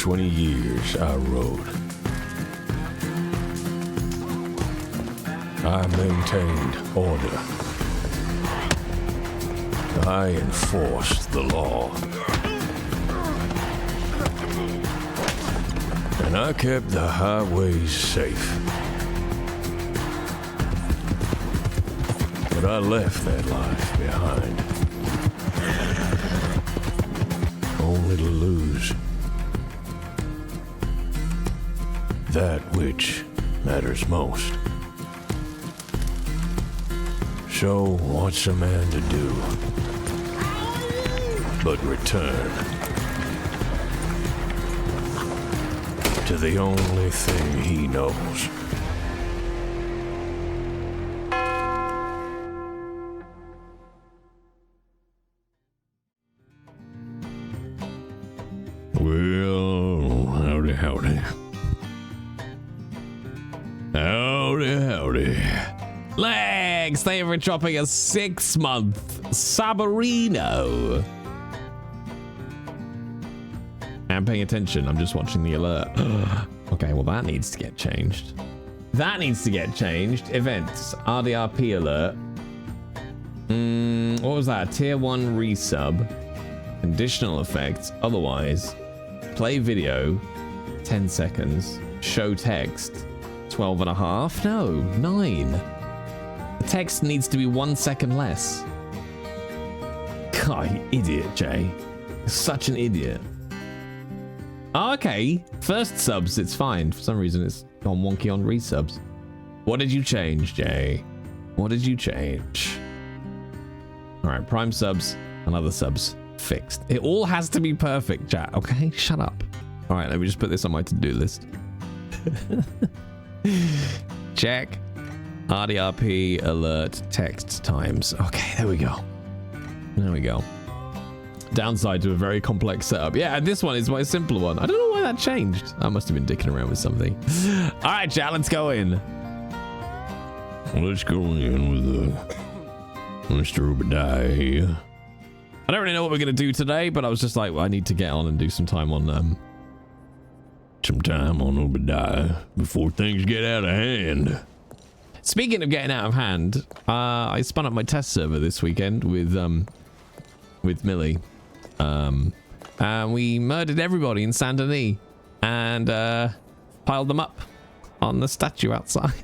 20 years I rode. I maintained order. I enforced the law. And I kept the highways safe. But I left that life behind. Only to lose that which matters most. So what's a man to do but return to the only thing he knows? Well, howdy, howdy. Howdy, howdy. Legs, thank you for dropping a 6-month Sabarino. I'm paying attention. I'm just watching the alert. Okay, well, that needs to get changed. That needs to get changed. Events, RDRP alert. What was that? Tier 1 resub. Conditional effects. Otherwise, play video, 10 seconds. Show text, 12 and a half. No, 9. The text needs to be 1 second less. God, you idiot, Jay. You're such an idiot. Oh, okay. First subs, it's fine. For some reason, it's gone wonky on resubs. What did you change, Jay? What did you change? All right, prime subs and other subs fixed. It all has to be perfect, chat. Okay, shut up. All right, let me just put this on my to-do list. Check. RDRP alert text times. Okay, there we go. There we go. Downside to a very complex setup. Yeah, and this one is my simpler one. I don't know why that changed. I must have been dicking around with something. All right, chat, let's go in. Let's go in with Mr. Obidiah here. I don't really know what we're going to do today, but I was just like, well, I need to get on and do some time on Obidiah before things get out of hand. Speaking of getting out of hand, I spun up my test server this weekend with Millie. And we murdered everybody in Saint Denis and piled them up on the statue outside.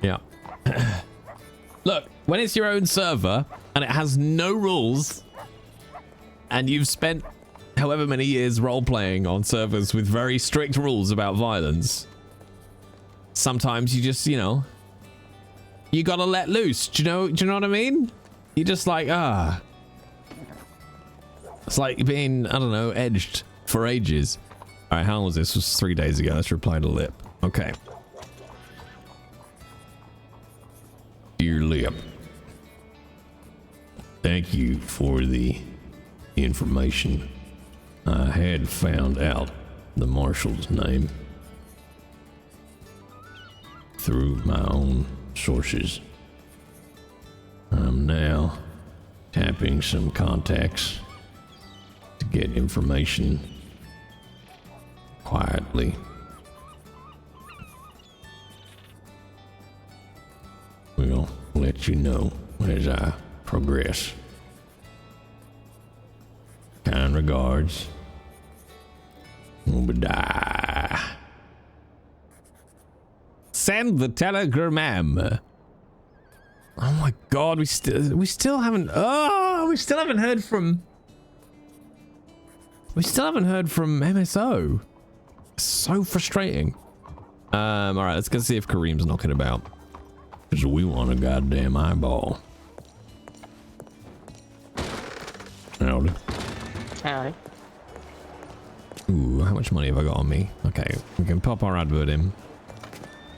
Yeah. Look, when it's your own server and it has no rules and you've spent however many years role-playing on servers with very strict rules about violence, sometimes you just, you know, you gotta let loose. Do you know what I mean? You just like, it's like being, I don't know, edged for ages. All right, how long was this? This was 3 days ago. Let's reply to Lip. Okay. Dear Lip, thank you for the information. I had found out the marshal's name through my own sources. I'm now tapping some contacts to get information quietly. We'll let you know as I progress. Kind regards, Obidiah. Send the telegram. Oh my god, we still haven't heard from MSO. So frustrating. All right, let's go see if Kareem's knocking about. Cause we want a goddamn eyeball. Howdy. Howdy. Ooh, how much money have I got on me? Okay, we can pop our advert in.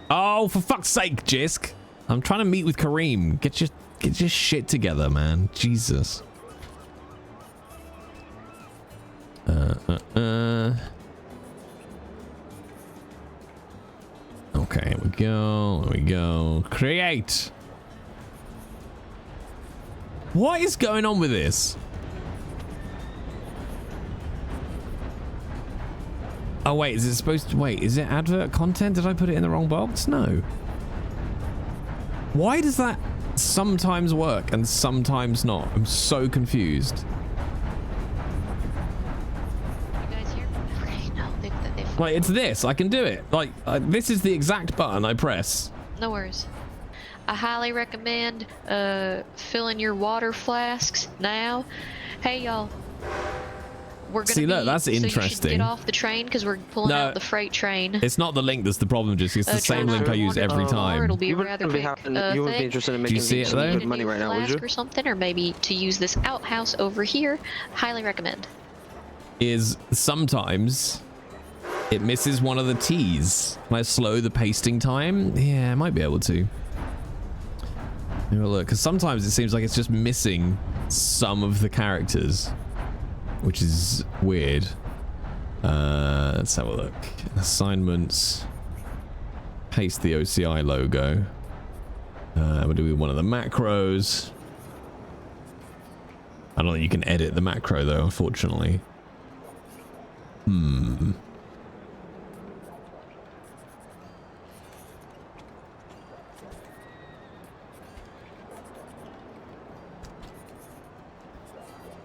Oh, for fuck's sake, Jisk. I'm trying to meet with Kareem. Get your shit together, man. Jesus. Okay, here we go. There we go. Create. What is going on with this? Oh, wait. Is it supposed to... Wait, is it advert content? Did I put it in the wrong box? No. Why does that sometimes work and sometimes not? I'm so confused. You guys hear? Okay, no, they Like, it's this. I can do it. Like, this is the exact button I press. no worries. I highly recommend filling your water flasks now. Hey, y'all. We're gonna See, look, that's so you should interesting. get off the train because we're pulling out the freight train. It's not the link that's the problem, just it's the same link I use every time. It'll be You rather wouldn't quick. you wouldn't be interested in Do you making see it, though? good money right now, would you? Or something, or maybe to use this outhouse over here. Highly recommend. Is sometimes it misses one of the T's. Can I slow the pasting time? Yeah, I might be able to. Have a look, because sometimes it seems like it's just missing some of the characters, which is weird. Let's have a look. Assignments. Paste the OCI logo. We'll do one of the macros. I don't think you can edit the macro though, unfortunately.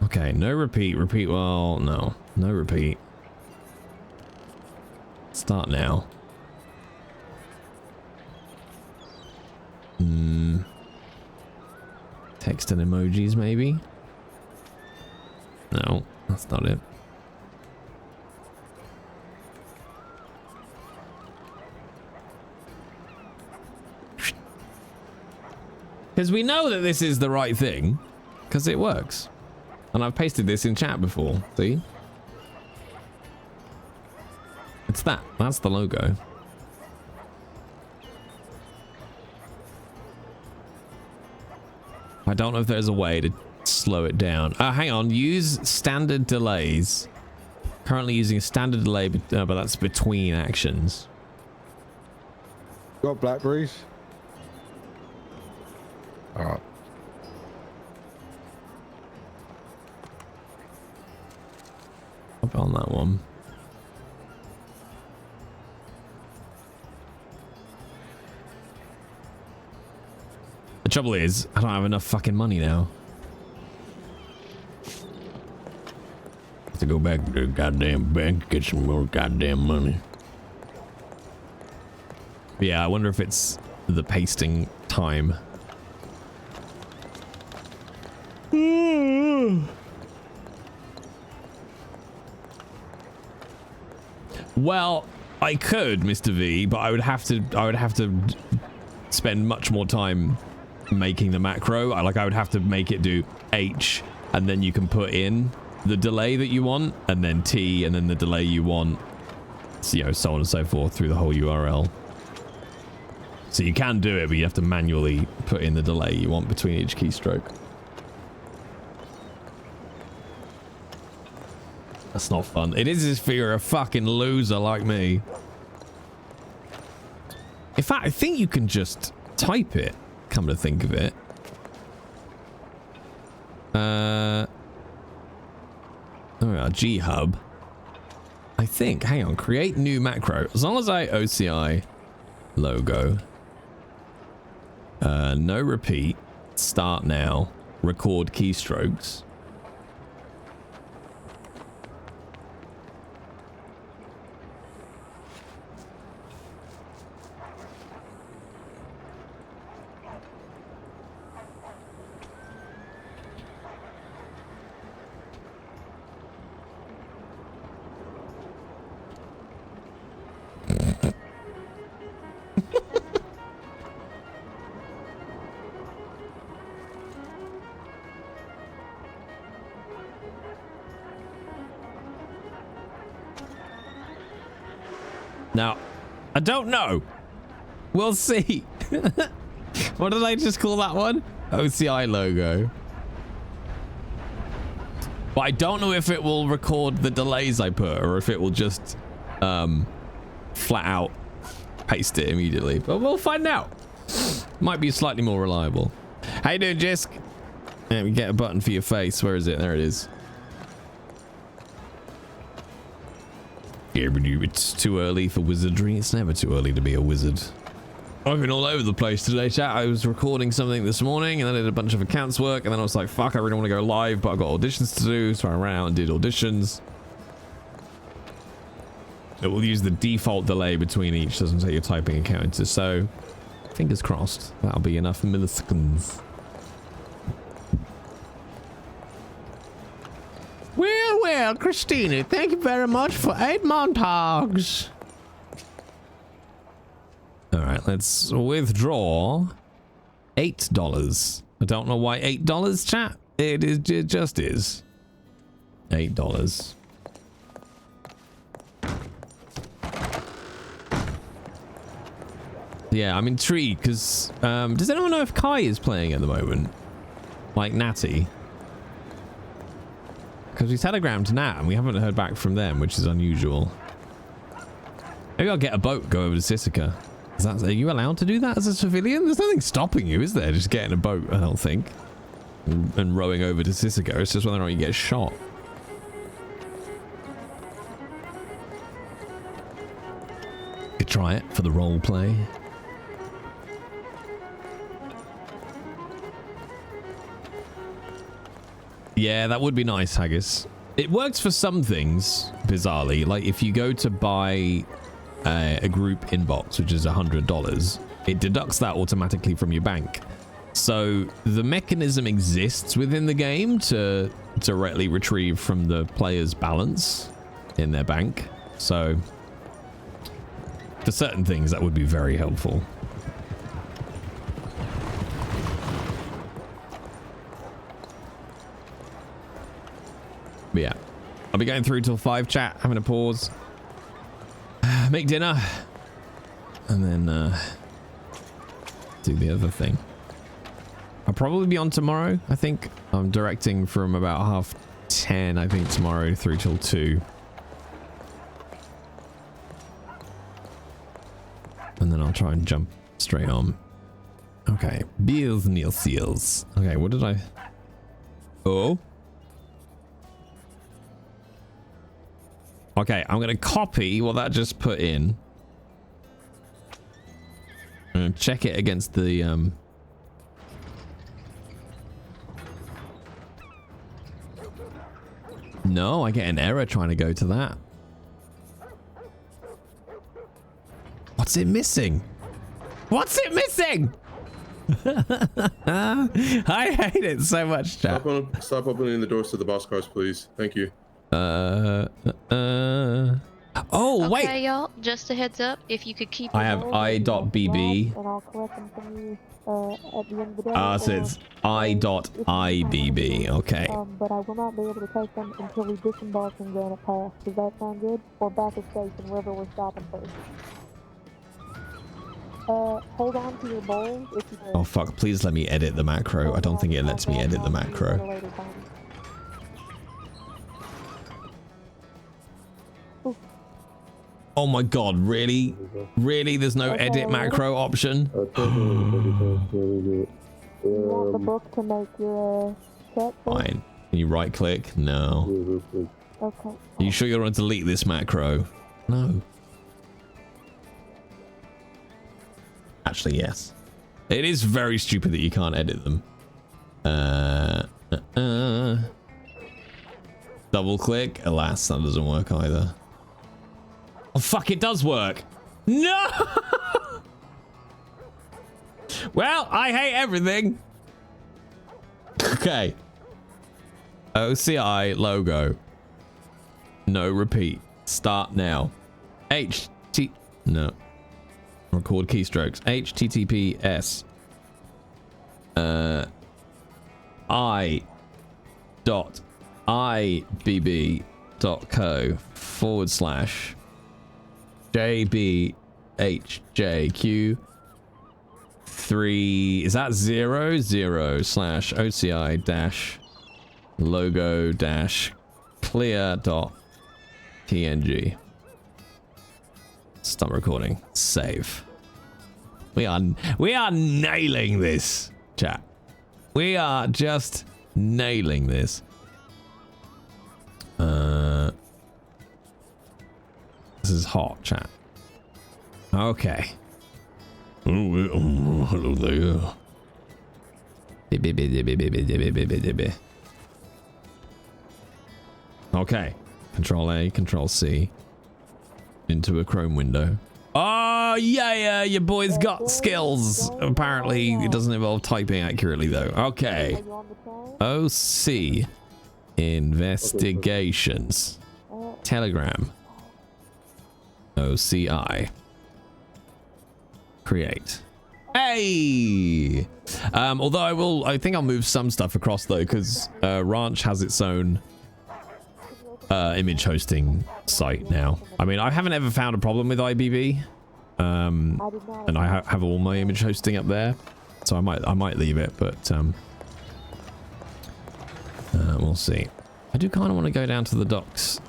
Okay, no repeat. Repeat, well, no. No repeat. Start now. Text and emojis, maybe? No, that's not it. Because we know that this is the right thing, because it works. And I've pasted this in chat before, see? It's that. That's the logo. I don't know if there's a way to slow it down. Hang on. Use standard delays. Currently using a standard delay, but that's between actions. Got blackberries? Alright. Up on that one. The trouble is, I don't have enough fucking money now. Have to go back to the goddamn bank, get some more goddamn money. But yeah, I wonder if it's the pasting time. Well, I could, Mr. V, but I would have to spend much more time making the macro. I would have to make it do H, and then you can put in the delay that you want, and then T, and then the delay you want. So, you know, so on and so forth through the whole URL. So you can do it, but you have to manually put in the delay you want between each keystroke. That's not fun. It is if you're a fucking loser like me. In fact, I think you can just type it, come to think of it. Oh yeah, G-Hub. I think, hang on, create new macro. As long as I OCI logo. No repeat. Start now. Record keystrokes. Now, I don't know. We'll see. What did I just call that one? OCI logo. But I don't know if it will record the delays I put or if it will just flat out paste it immediately, but we'll find out. Might be slightly more reliable. How you doing, Jisk? Yeah, we get a button for your face. Where is it? There it is. Yeah, but it's too early for wizardry. It's never too early to be a wizard. I've been all over the place today, chat. I was recording something this morning and then I did a bunch of accounts work and then I was like, fuck, I really want to go live, but I've got auditions to do, so I ran out and did auditions. It will use the default delay between each, doesn't say you're typing a counter, so fingers crossed that'll be enough milliseconds. Well, Christina, thank you very much for 8 montags. All right, let's withdraw $8. I don't know why $8, chat. It just is $8. Yeah, I'm intrigued because does anyone know if Kai is playing at the moment? Like Natty? Because we telegrammed Nat and we haven't heard back from them, which is unusual. Maybe I'll get a boat, go over to Sisika. Are you allowed to do that as a civilian? There's nothing stopping you, is there? Just getting a boat, I don't think. And rowing over to Sisika. It's just whether or not you get shot. Could try it for the role play. Yeah, that would be nice, Haggis. It works for some things, bizarrely. Like if you go to buy a group inbox, which is $100, it deducts that automatically from your bank. So the mechanism exists within the game to directly retrieve from the player's balance in their bank. So for certain things, that would be very helpful. But yeah, I'll be going through till 5, chat, having a pause, make dinner, and then do the other thing. I'll probably be on tomorrow. I think I'm directing from about 10:30, I think, tomorrow through till 2. And then I'll try and jump straight on. Okay, Beals Neil Seals. Okay, what did I... Oh. Okay, I'm going to copy what that just put in. And check it against the... No, I get an error trying to go to that. What's it missing? What's it missing? I hate it so much, chat. Stop opening the doors to the boss cars, please. Thank you. Oh, wait. Okay, y'all, just a heads up, if you could keep... I have I.BB. And I'll collect them from you at the end of the day. So it's I.IBB. Okay. But I will not be able to take them until we disembark in Granite Pass. Does that sound good? Or back at station, wherever we're stopping first. Hold on to your bowls if you... Oh, fuck. Please let me edit the macro. I don't think it lets me edit the macro. Oh my god, really? Really? There's no edit macro option? You want the book to make your check? Fine. Can you right click? No. Okay. Are you sure you want to delete this macro? No. Actually, yes. It is very stupid that you can't edit them. Double click. Alas, that doesn't work either. Oh, fuck, it does work. No! Well, I hate everything. Okay. OCI logo. No repeat. Start now. No. Record keystrokes. HTTPS. I.IBB.co/ JBHJQ 3 is that 00 slash OCI dash logo dash clear dot PNG. Stop recording. Save. We are nailing this, chat. We are just nailing this. This is hot, chat. Okay. Oh, hello there. Okay. Control A, Control C. Into a Chrome window. Oh, yeah, your boy's got skills. Apparently, it doesn't involve typing accurately, though. Okay. OC. Investigations. Telegram. OCI. Create. Hey! Although I think I'll move some stuff across though, because Ranch has its own image hosting site now. I mean, I haven't ever found a problem with IBB, and I have all my image hosting up there, so I might leave it, but we'll see. I do kind of want to go down to the docks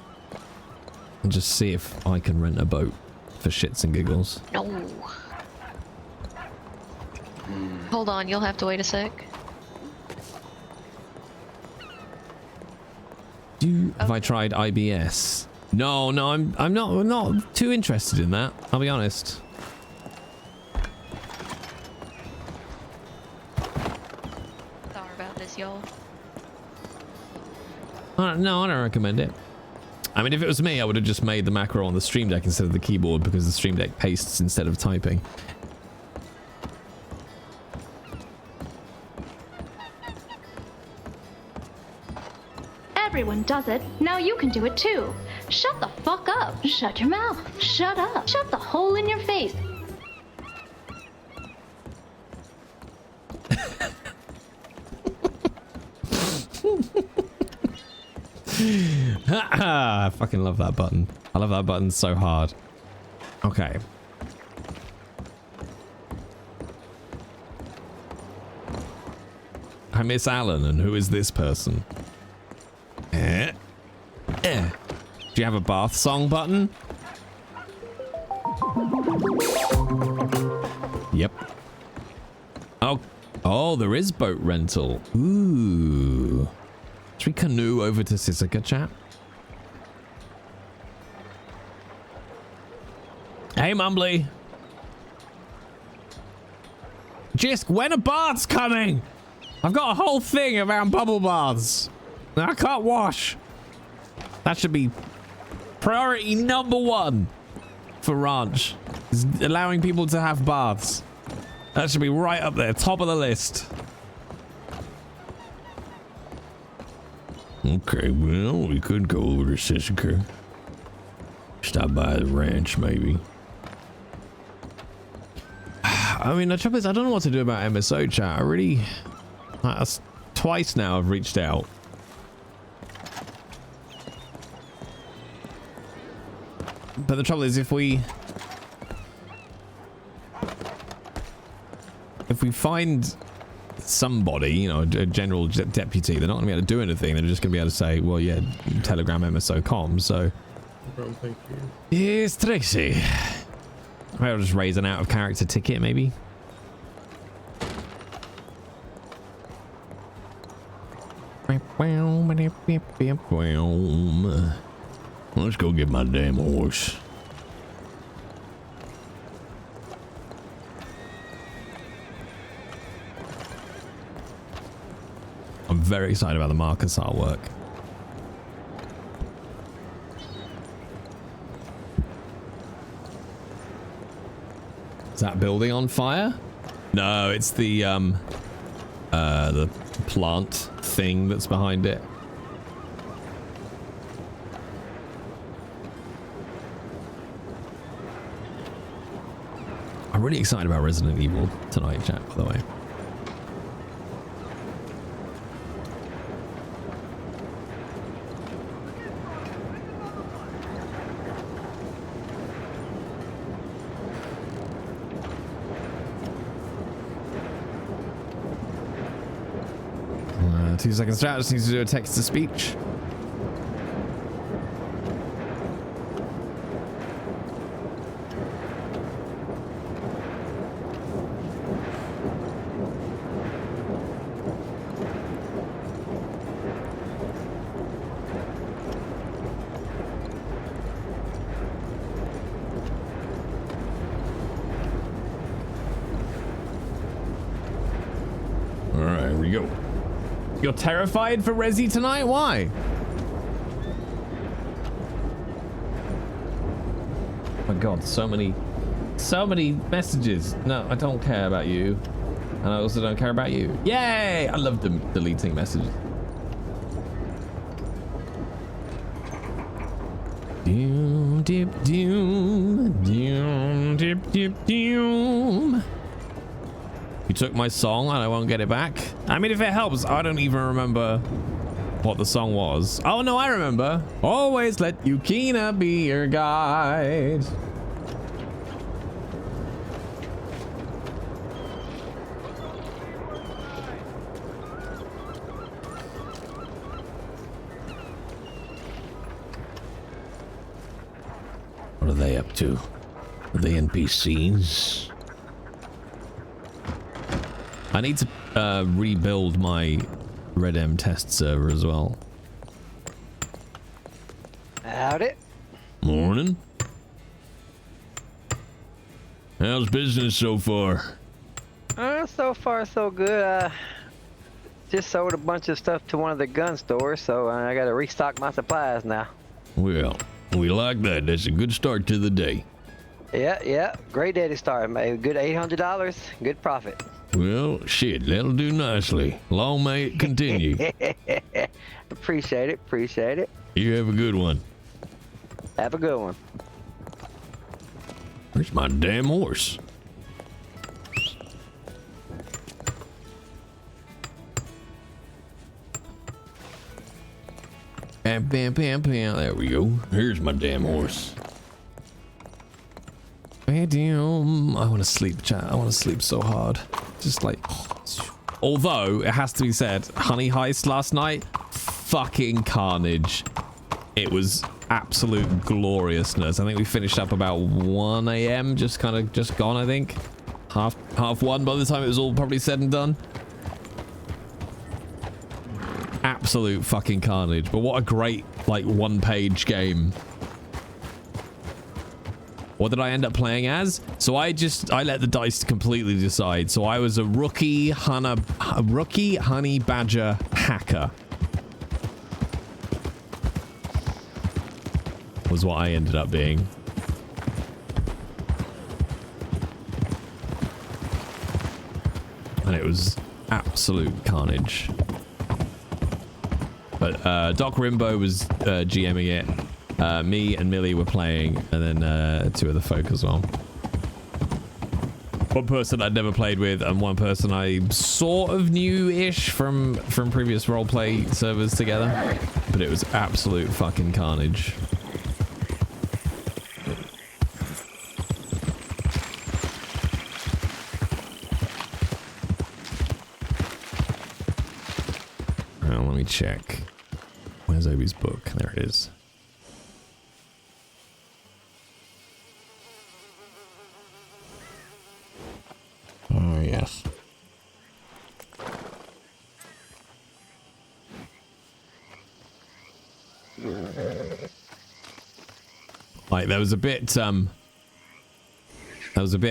and just see if I can rent a boat for shits and giggles. No. Hold on, you'll have to wait a sec. Have I tried IBS? No, I'm not too interested in that. I'll be honest. Sorry about this, y'all. No, I don't recommend it. I mean, if it was me, I would have just made the macro on the Stream Deck instead of the keyboard, because the Stream Deck pastes instead of typing. Everyone does it. Now you can do it too. Shut the fuck up. Shut your mouth. Shut up. Shut the hole in your face. I fucking love that button. I love that button so hard. Okay. I miss Alan, and who is this person? Do you have a bath song button? Yep. Oh, there is boat rental. Ooh. Should we canoe over to Sisika, chat? Hey, Mumbly. Jisk, when are baths coming? I've got a whole thing around bubble baths. I can't wash. That should be priority #1 for Ranch. Is allowing people to have baths. That should be right up there, top of the list. Okay, well, we could go over to Sisika. Stop by the ranch, maybe. I mean, the trouble is, I don't know what to do about MSO, chat. I really... That's twice now I've reached out. But the trouble is, if we find somebody, you know, a general deputy, they're not going to be able to do anything. They're just going to be able to say, well, yeah, Telegram MSO com. So, Thank you. yes, Tracy. Maybe I'll just raise an out of character ticket, maybe. Let's go get my damn horse. I'm very excited about the Marcus artwork. Is that building on fire? No, it's the plant thing that's behind it. I'm really excited about Resident Evil tonight, chat, by the way. Two seconds chat, just needs to do a text to speech. You're terrified for Resi tonight? Why? Oh my god, so many messages. No, I don't care about you. And I also don't care about you. Yay! I love them deleting messages. Doom, dip, doom, doom, dip, dip, doom. You took my song and I won't get it back. I mean, if it helps, I don't even remember what the song was. Oh no, I remember. Always let Yukina be your guide. What are they up to? Are they NPCs? I need to rebuild my Redem test server as well. Howdy. Morning. How's business so far? So far so good. Just sold a bunch of stuff to one of the gun stores, so I gotta restock my supplies now. Well, we like that. That's a good start to the day. Yeah. Great day to start. Made a good $800. Good profit. Well, shit, that'll do nicely. Long may it continue. Appreciate it. You have a good one. Have a good one. Where's my damn horse? Bam, bam, bam, bam. There we go. Here's my damn horse. Damn. I want to sleep, chat. I want to sleep so hard. Just like... Although, it has to be said, Honey Heist last night, fucking carnage. It was absolute gloriousness. I think we finished up about 1 a.m. Just gone, I think. Half one by the time it was all probably said and done. Absolute fucking carnage. But what a great, like, one-page game. What did I end up playing as? So I let the dice completely decide. So I was a rookie honey badger hacker. Was what I ended up being. And it was absolute carnage. But Doc Rimbo was GMing it. Me and Millie were playing, and then 2 other folk as well. One person I'd never played with, and one person I sort of knew-ish from previous roleplay servers together. But it was absolute fucking carnage. Well, let me check. Where's Obi's book? There it is. Oh, yes. Like, there was a bit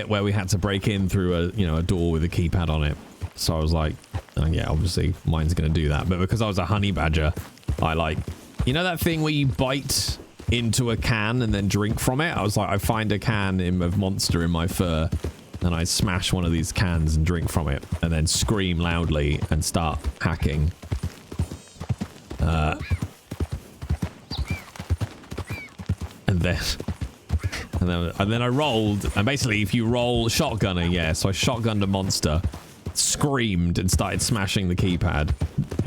where we had to break in through a door with a keypad on it. So I was like, oh, yeah, obviously mine's gonna do that. But because I was a honey badger, I like, you know that thing where you bite into a can and then drink from it? I was like, I find a can of Monster in my fur, and I smash one of these cans and drink from it, and then scream loudly and start hacking. And then I rolled, and basically if you roll shotgunning, yeah, so I shotgunned a monster, screamed, and started smashing the keypad.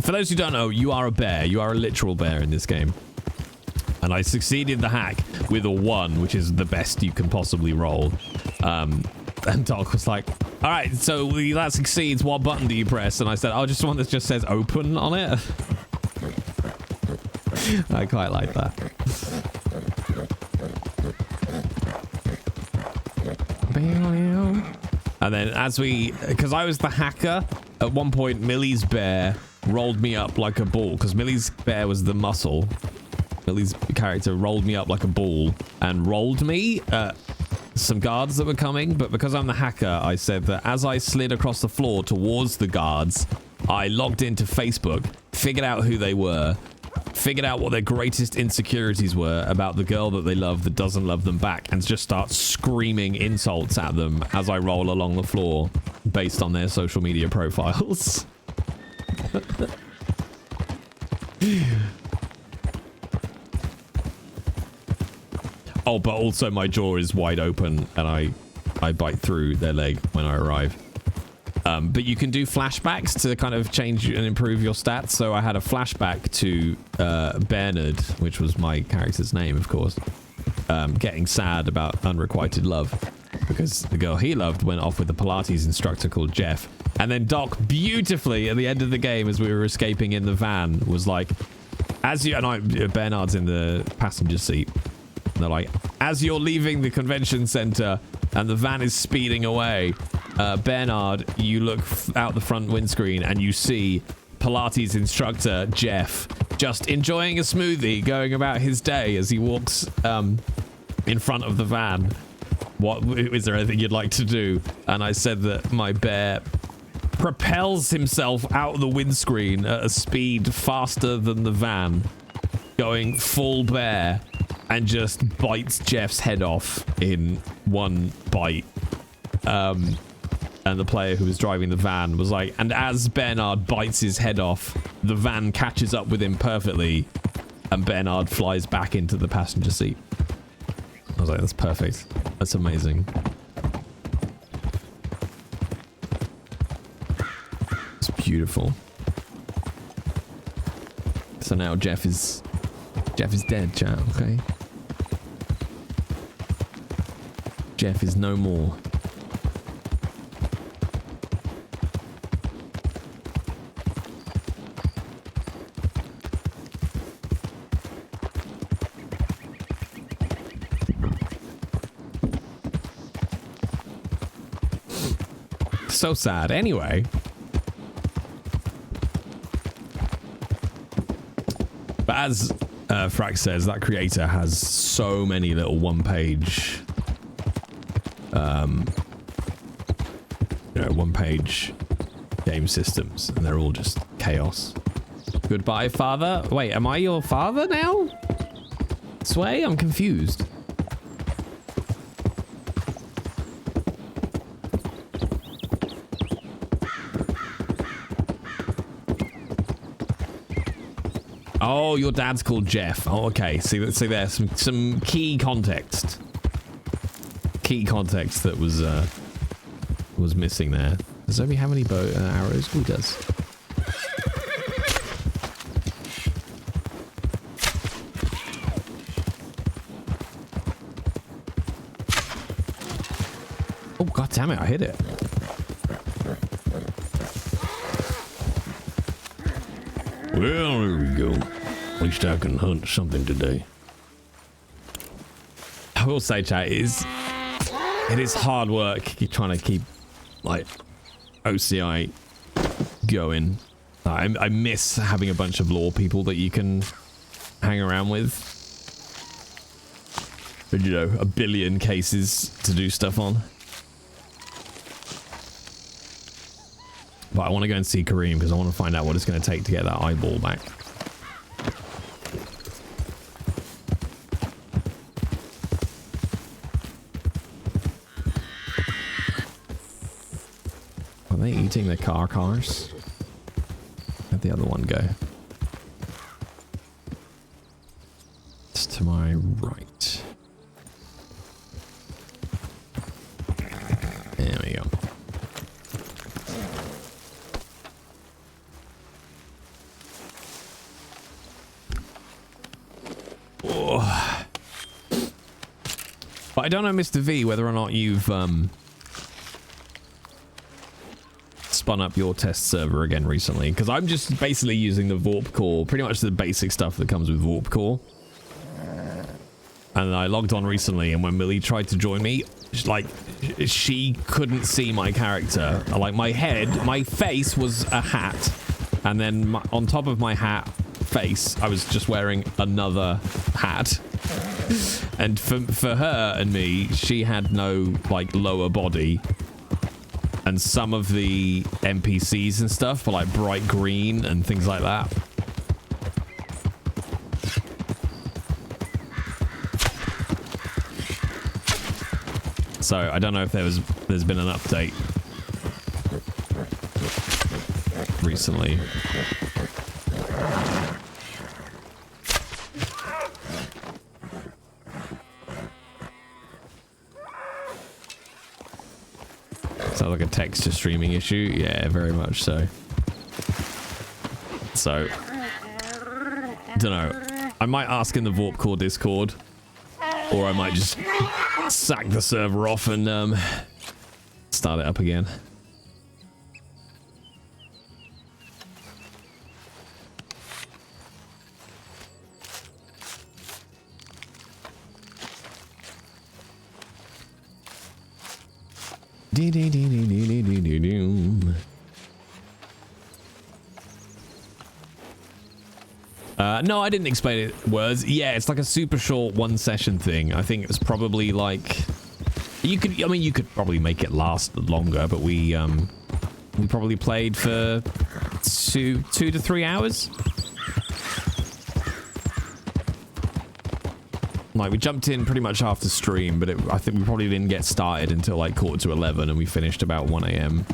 For those who don't know, you are a bear. You are a literal bear in this game. And I succeeded the hack with a 1, which is the best you can possibly roll. And Doc was like, all right, so that succeeds. What button do you press? And I said, oh, just one that just says open on it. I quite like that. And then because I was the hacker, at one point Millie's bear rolled me up like a ball, because Millie's bear was the muscle. Millie's character rolled me up like a ball and rolled me at some guards that were coming, but because I'm the hacker, I said that as I slid across the floor towards the guards, I logged into Facebook, figured out who they were, figured out what their greatest insecurities were about the girl that they love that doesn't love them back, and just start screaming insults at them as I roll along the floor based on their social media profiles. Oh, but also my jaw is wide open and I bite through their leg when I arrive. But you can do flashbacks to kind of change and improve your stats. So I had a flashback to Bernard, which was my character's name, of course, getting sad about unrequited love because the girl he loved went off with a Pilates instructor called Jeff. And then Doc beautifully at the end of the game, as we were escaping in the van, was like, Bernard's in the passenger seat. And they're like, as you're leaving the convention center and the van is speeding away, Bernard, you look out the front windscreen and you see Pilates instructor Jeff just enjoying a smoothie, going about his day as he walks in front of the van. What is there anything you'd like to do? And I said that my bear propels himself out of the windscreen at a speed faster than the van, going full bear, and just bites Jeff's head off in one bite. And the player who was driving the van was like, and as Bernard bites his head off, the van catches up with him perfectly, and Bernard flies back into the passenger seat. I was like, that's perfect. That's amazing. It's beautiful. So now Jeff is dead, chat, okay? Jeff is no more. So sad. Anyway. But as Frax says, that creator has so many little one-page one-page game systems, and they're all just chaos. Goodbye, father. Wait, am I your father now? Sway? I'm confused. Oh, your dad's called Jeff. Oh, okay. See, there's some key context. Key context that was missing there. Does Obi have any arrows? Who does? Oh, god damn it! I hit it. Well, there we go. At least I can hunt something today. I will say, chat, it is hard work. You're trying to keep, like, OCI going. I miss having a bunch of lore people that you can hang around with. But, you know, a billion cases to do stuff on. But I want to go and see Kareem because I want to find out what it's going to take to get that eyeball back. Are they eating the cars? Where'd the other one go? It's to my right. There we go. Oh. But I don't know, Mr. V, whether or not you've spun up your test server again recently, because I'm just basically using the Vorp core, pretty much the basic stuff that comes with Vorp core. And I logged on recently, and when Millie tried to join me, she couldn't see my character. Like, my face was a hat, and then on top of my hat face, I was just wearing another hat. And for her and me, she had no, like, lower body. and some of the NPCs and stuff were like bright green and things like that. So I don't know if there's been an update recently. Sounds like a texture streaming issue. Yeah, very much so. So, don't know. I might ask in the Vorp Core Discord, or I might just sack the server off and start it up again. No, I didn't explain it words. Yeah, it's like a super short one session thing. I think it's probably like you could probably make it last longer, but we probably played for two to 3 hours. Like we jumped in pretty much after stream, but I think we probably didn't get started until like 11:15, and we finished about 1 a.m.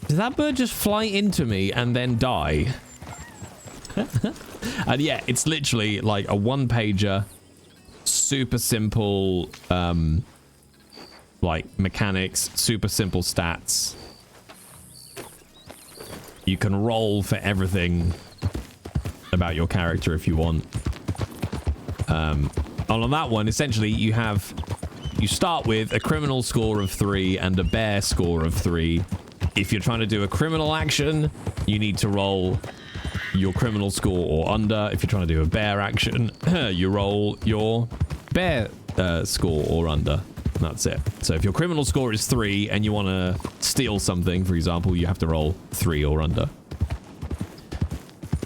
Did that bird just fly into me and then die? And yeah, it's literally like a one-pager, super simple, like mechanics, super simple stats. You can roll for everything about your character if you want. And on that one, essentially, you start with a criminal score of 3 and a bear score of 3. If you're trying to do a criminal action, you need to roll your criminal score or under. If you're trying to do a bear action, you roll your bear score or under. And that's it. So if your criminal score is 3 and you want to steal something, for example, you have to roll 3 or under.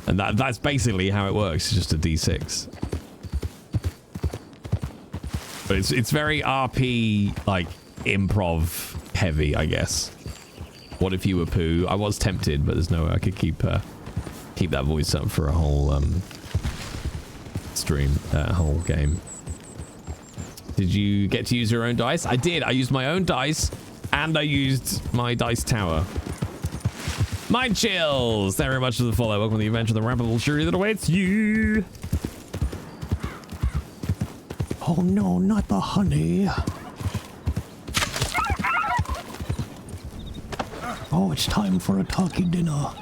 And that's basically how it works. It's just a D6. But it's very RP, like, improv heavy, I guess. What if you were Pooh? I was tempted, but there's no way I could keep that voice up for a whole stream, whole game. Did you get to use your own dice? I did. I used my own dice, and I used my dice tower. Mind chills! Thank you very much for the follow. Welcome to the adventure, the rapid journey that awaits you. Oh no, not the honey. Oh, it's time for a turkey dinner.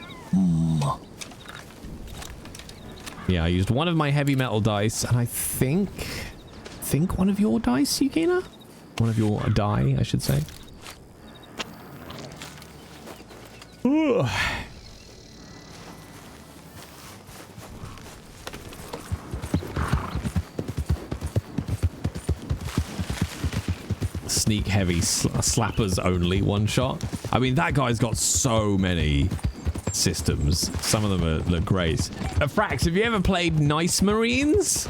Yeah, I used one of my heavy metal dice, and I think one of your dice, Yukina? One of your die, I should say. Ugh. Sneak heavy slappers only one shot. I mean, that guy's got so many systems. Some of them look great. Frax, have you ever played Nice Marines?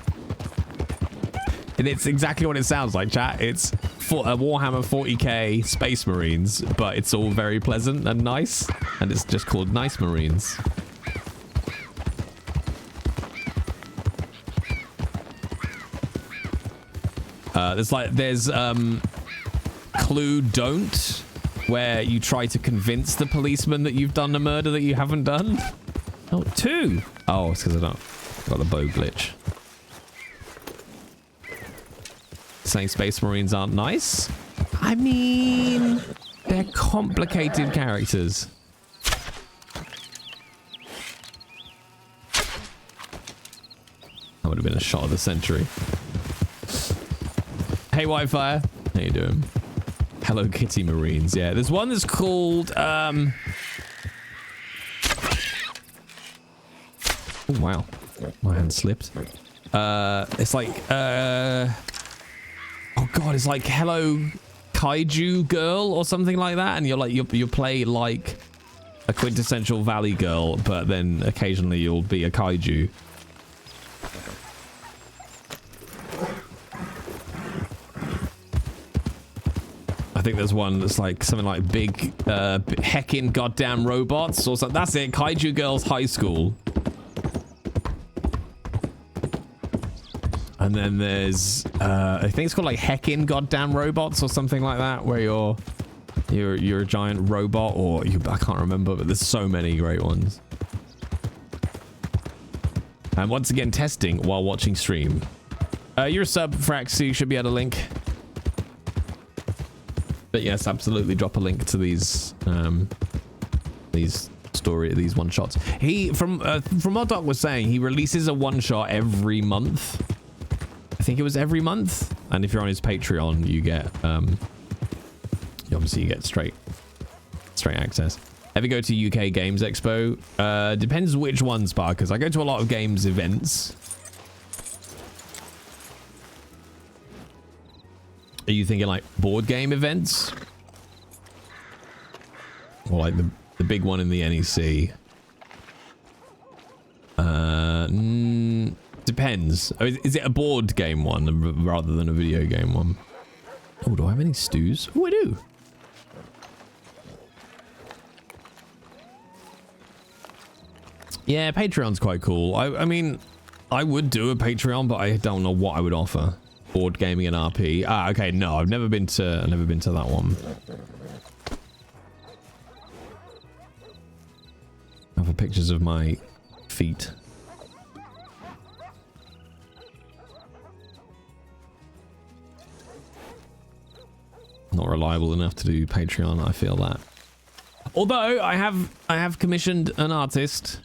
And it's exactly what it sounds like, chat. It's for a Warhammer 40k Space Marines, but it's all very pleasant and nice, and it's just called Nice Marines. There's Clue Don't, where you try to convince the policeman that you've done a murder that you haven't done. Oh, 2. Oh, it's because I got the bow glitch. Saying Space Marines aren't nice? I mean, they're complicated characters. That would have been a shot of the century. Hey, Wi-Fi. How you doing? Hello Kitty Marines. Yeah, there's one that's called, oh, wow. My hand slipped. It's like, oh god, it's like Hello Kaiju Girl or something like that, and you're like, you play like a quintessential Valley girl, but then occasionally you'll be a kaiju. I think there's one that's like something like big heckin' goddamn robots or something. That's it. Kaiju Girls High School. And then there's I think it's called like heckin' goddamn robots or something like that, where you're a giant robot, or I can't remember, but there's so many great ones. And once again, testing while watching stream. You're a sub, Frax, so you should be able to link. But yes, absolutely drop a link to these one shots. He from what Doc was saying, he releases a one shot every month. I think it was every month. And if you're on his Patreon, you get obviously you get straight access. Ever go to UK Games Expo? Depends which ones, because I go to a lot of games events. Are you thinking like board game events? Or like the big one in the NEC? Depends. Is it a board game one rather than a video game one? Oh, do I have any stews? Oh, I do. Yeah, Patreon's quite cool. I mean, I would do a Patreon, but I don't know what I would offer. Board gaming and RP. Ah, okay. No, I've never been to that one. I have pictures of my feet. Not reliable enough to do Patreon, I feel that. Although I have commissioned an artist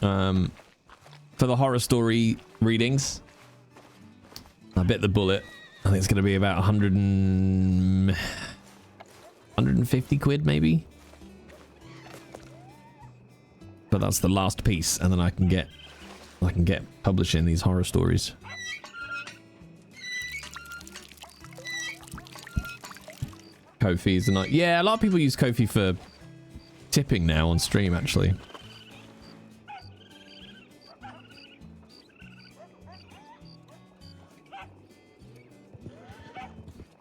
for the horror story readings. I bit the bullet. I think it's going to be about 150 quid maybe. But that's the last piece, and then I can get publishing these horror stories. Ko-fi is not. Yeah, a lot of people use Ko-fi for tipping now on stream, actually.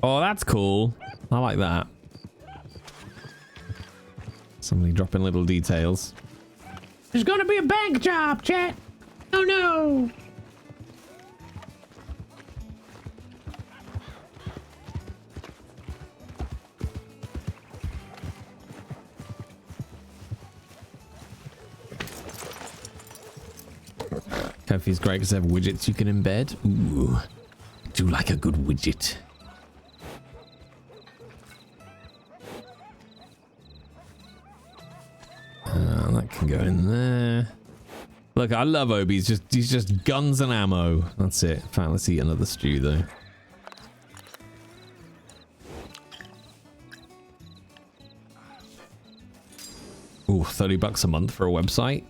Oh, that's cool. I like that. Somebody dropping little details. There's gonna be a bank job, chat. Oh no. Ko-fi's great because they have widgets you can embed. Ooh, do like a good widget. That can go in there. Look, I love Obi. He's just guns and ammo. That's it. In fact, let's eat another stew though. Ooh, $30 a month for a website.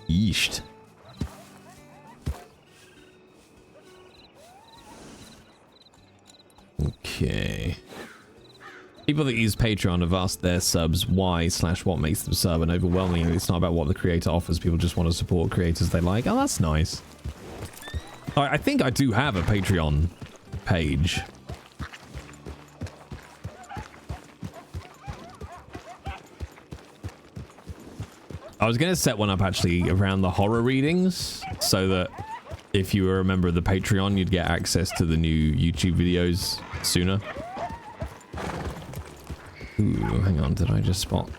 Yeesh. Okay. People that use Patreon have asked their subs why/what makes them sub, and overwhelmingly it's not about what the creator offers. People just want to support creators they like. Oh, that's nice. I think I do have a Patreon page. I was going to set one up actually around the horror readings, so that if you were a member of the Patreon, you'd get access to the new YouTube videos sooner. Ooh, hang on, did I just spot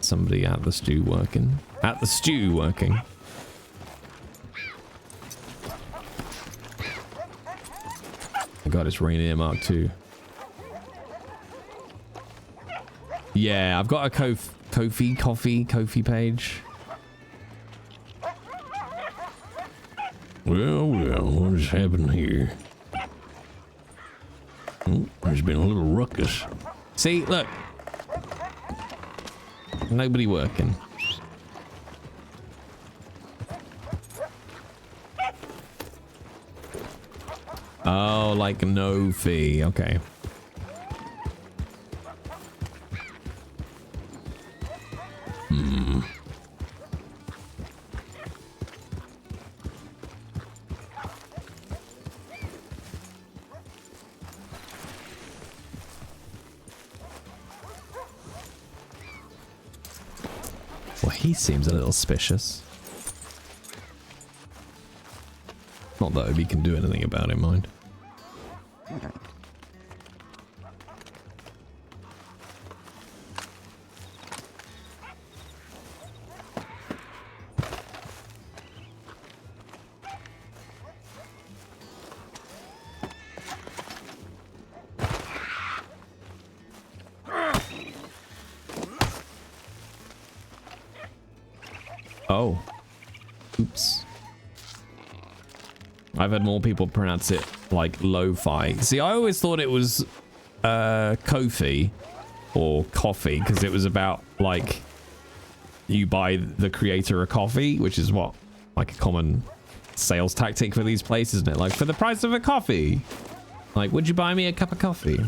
somebody at the stew working? At the stew working. I got it's Rainier Mark II. Yeah, I've got a Ko-fi page. Well, what has happened here? Oh, there's been a little ruckus. See, look. Nobody working. Oh, like no fee. Okay. he seems a little suspicious. Not that Obi can do anything about it, mind. Oh. Oops. I've had more people pronounce it like lo-fi. See, I always thought it was Kofi or coffee because it was about like you buy the creator a coffee, which is what like a common sales tactic for these places, isn't it? Like, for the price of a coffee. Like, would you buy me a cup of coffee?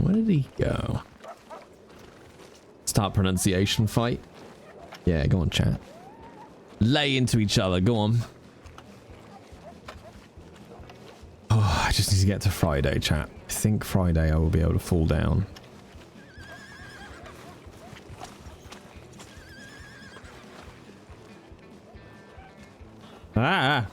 Where did he go? Start pronunciation fight? Yeah, go on, chat. Lay into each other, go on. Oh, I just need to get to Friday, chat. I think Friday I will be able to fall down. Ah!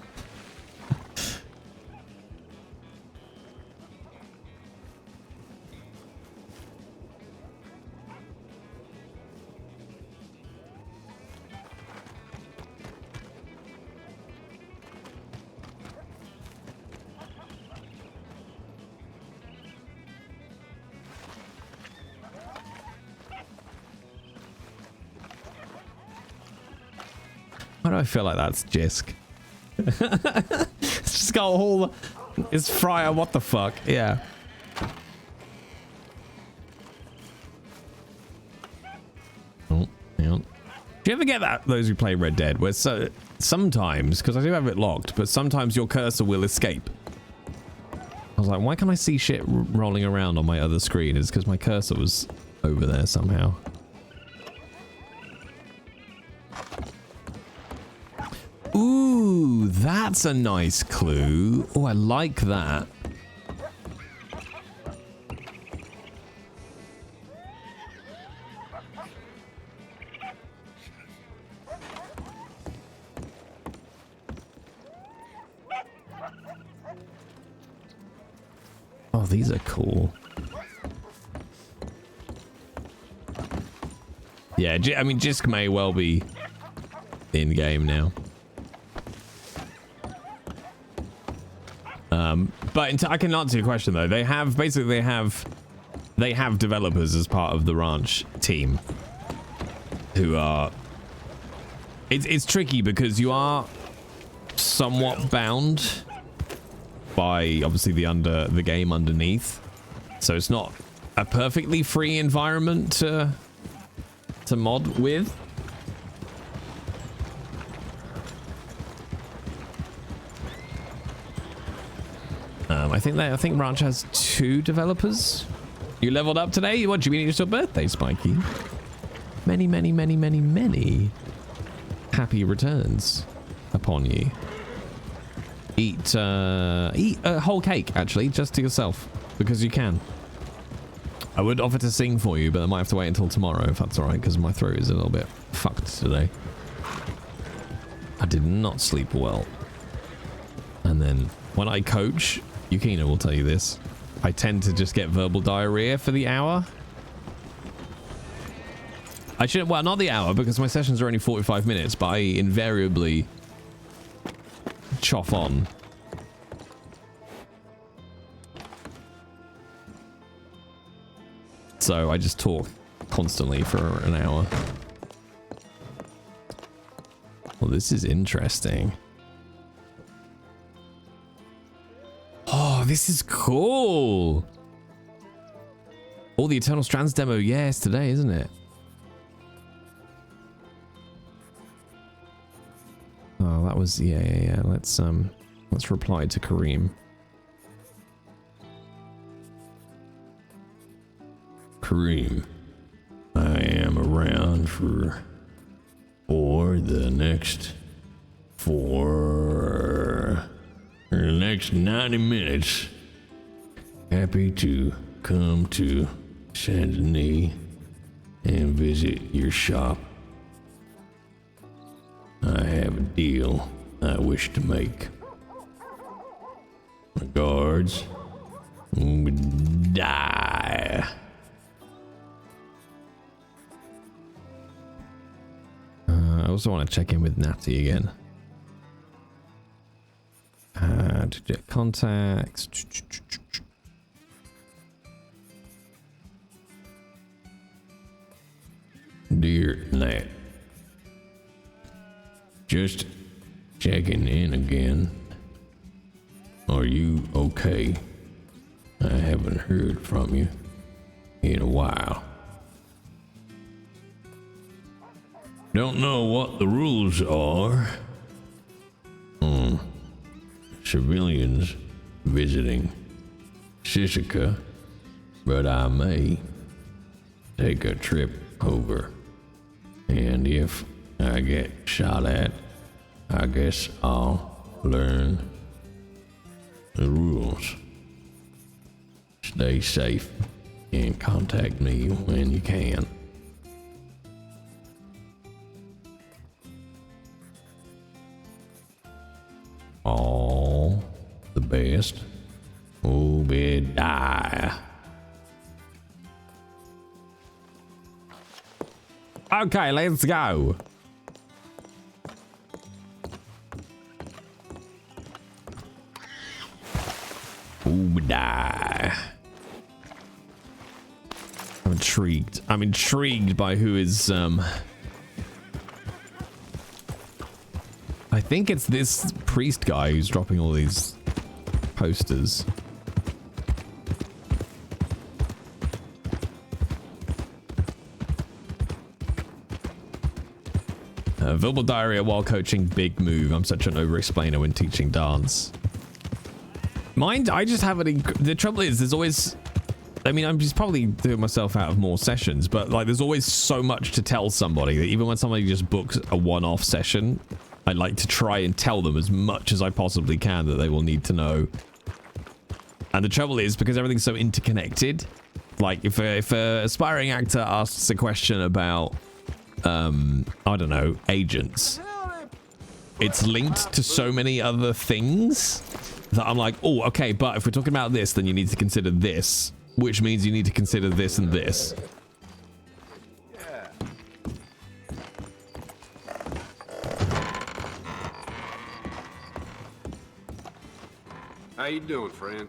Why do I feel like that's Jisk? It's just got a whole... It's Fryer, what the fuck? Yeah. Oh, hang on. Do you ever get that, those who play Red Dead, where sometimes, because I do have it locked, but sometimes your cursor will escape? I was like, why can't I see shit rolling around on my other screen? It's because my cursor was over there somehow. Ooh, that's a nice clue. Oh, I like that. Oh, these are cool. Yeah, I mean, Jisk may well be in game now. But I can answer your question though. They have developers as part of the ranch team who are. It's tricky because you are somewhat bound by obviously the game underneath, so it's not a perfectly free environment to mod with. I think Ranch has 2 developers. You leveled up today? What do you mean it's your birthday, Spiky? Many, many, many, many, many happy returns upon you. Eat a whole cake, actually, just to yourself, because you can. I would offer to sing for you, but I might have to wait until tomorrow, if that's alright, because my throat is a little bit fucked today. I did not sleep well. And then when I coach, Yukina will tell you this, I tend to just get verbal diarrhea for the hour. Well, not the hour, because my sessions are only 45 minutes, but I invariably choff on. So I just talk constantly for an hour. Well, this is interesting. Oh, this is cool. Oh, the Eternal Strands demo. Yes, today, isn't it? Oh, that was yeah. Let's reply to Kareem. Kareem, for the next 90 minutes. Happy to come to Saint Denis and visit your shop. I have a deal I wish to make. Regards, Obidiah. I also want to check in with Natty again. To get contacts. Dear Nat, just checking in again. Are you okay? I haven't heard from you in a while. Don't know what the rules are on civilians visiting Sisika, but I may take a trip over. And if I get shot at, I guess I'll learn the rules. Stay safe and contact me when you can. All the best, Obidiah. Okay, let's go. Obidiah. I'm intrigued. I'm intrigued by who is I think it's this priest guy who's dropping all these posters. Verbal diarrhea while coaching, big move. I'm such an over-explainer when teaching dance. Mind, I just have the trouble is there's always, I mean, I'm just probably doing myself out of more sessions, but like there's always so much to tell somebody that even when somebody just books a one-off session, I like to try and tell them as much as I possibly can that they will need to know. And the trouble is, because everything's so interconnected, like if a aspiring actor asks a question about I don't know, agents, it's linked to so many other things that I'm like, oh, okay, but if we're talking about this, then you need to consider this, which means you need to consider this and this. How you doing, friend?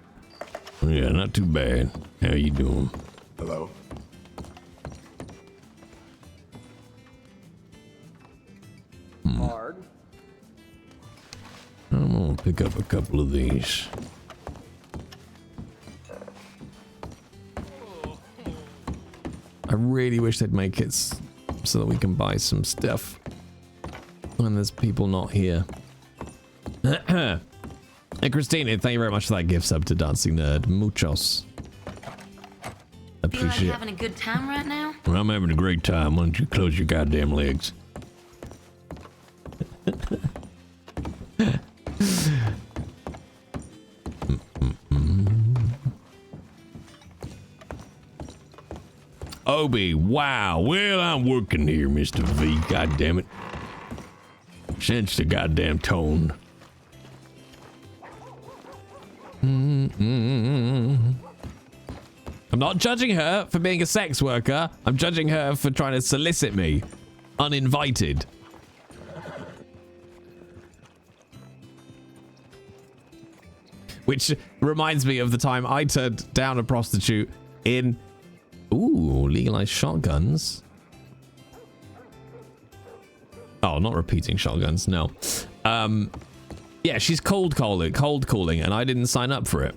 Yeah, not too bad. How you doing? Hello. Hard. I'm gonna pick up a couple of these. I really wish they'd make it so that we can buy some stuff when there's people not here. And Christina, thank you very much for that gift sub to Dancing Nerd. Muchos. Feel like Appreciate you're it. having a good time right now? Well, I'm having a great time. Why don't you close your goddamn legs? Obi, wow. Well, I'm working here, Mr. V. God damn it. Sense the goddamn tone. I'm not judging her for being a sex worker. I'm judging her for trying to solicit me. Uninvited. Which reminds me of the time I turned down a prostitute in... Ooh, legalized shotguns. Oh, not repeating shotguns, no. Yeah, she's cold calling, and I didn't sign up for it.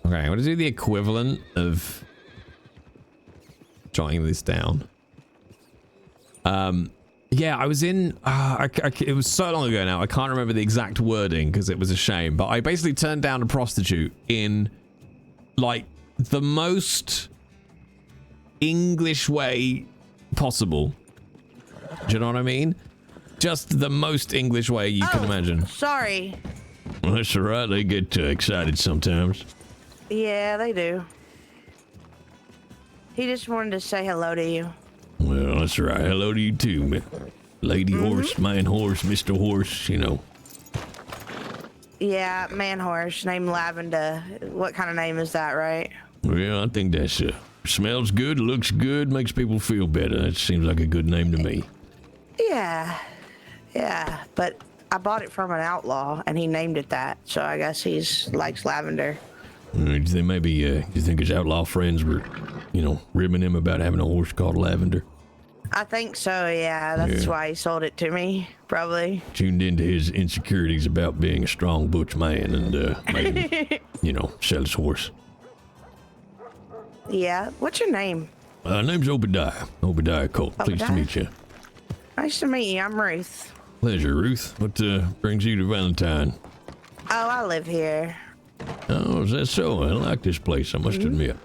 Okay, I'm gonna do the equivalent of jotting this down. Yeah, I was in, it was so long ago now, I can't remember the exact wording because it was a shame, but I basically turned down a prostitute in, like, the most English way possible. Do you know what I mean? Just the most English way you can imagine. Sorry. Well, that's all right. They get excited sometimes. Yeah, they do. He just wanted to say hello to you. Well, that's all right. Hello to you too, lady horse, man horse, Mr. Horse, you know. Yeah, man horse, named Lavender. What kind of name is that, right? Well, I think that's smells good, looks good, makes people feel better. That seems like a good name to me. Yeah, but I bought it from an outlaw, and he named it that, so I guess he's likes lavender. Do you think maybe you think his outlaw friends were, ribbing him about having a horse called Lavender? I think so, yeah. That's why he sold it to me, probably. Tuned into his insecurities about being a strong butch man and made him, sell his horse. Yeah. What's your name? Name's Obidiah. Obidiah Colt. Pleased to Obidiah? meet you. Nice to meet you. I'm Ruth. Pleasure, Ruth. What brings you to Valentine? Oh, I live here. Oh, is that so? I like this place, I must admit.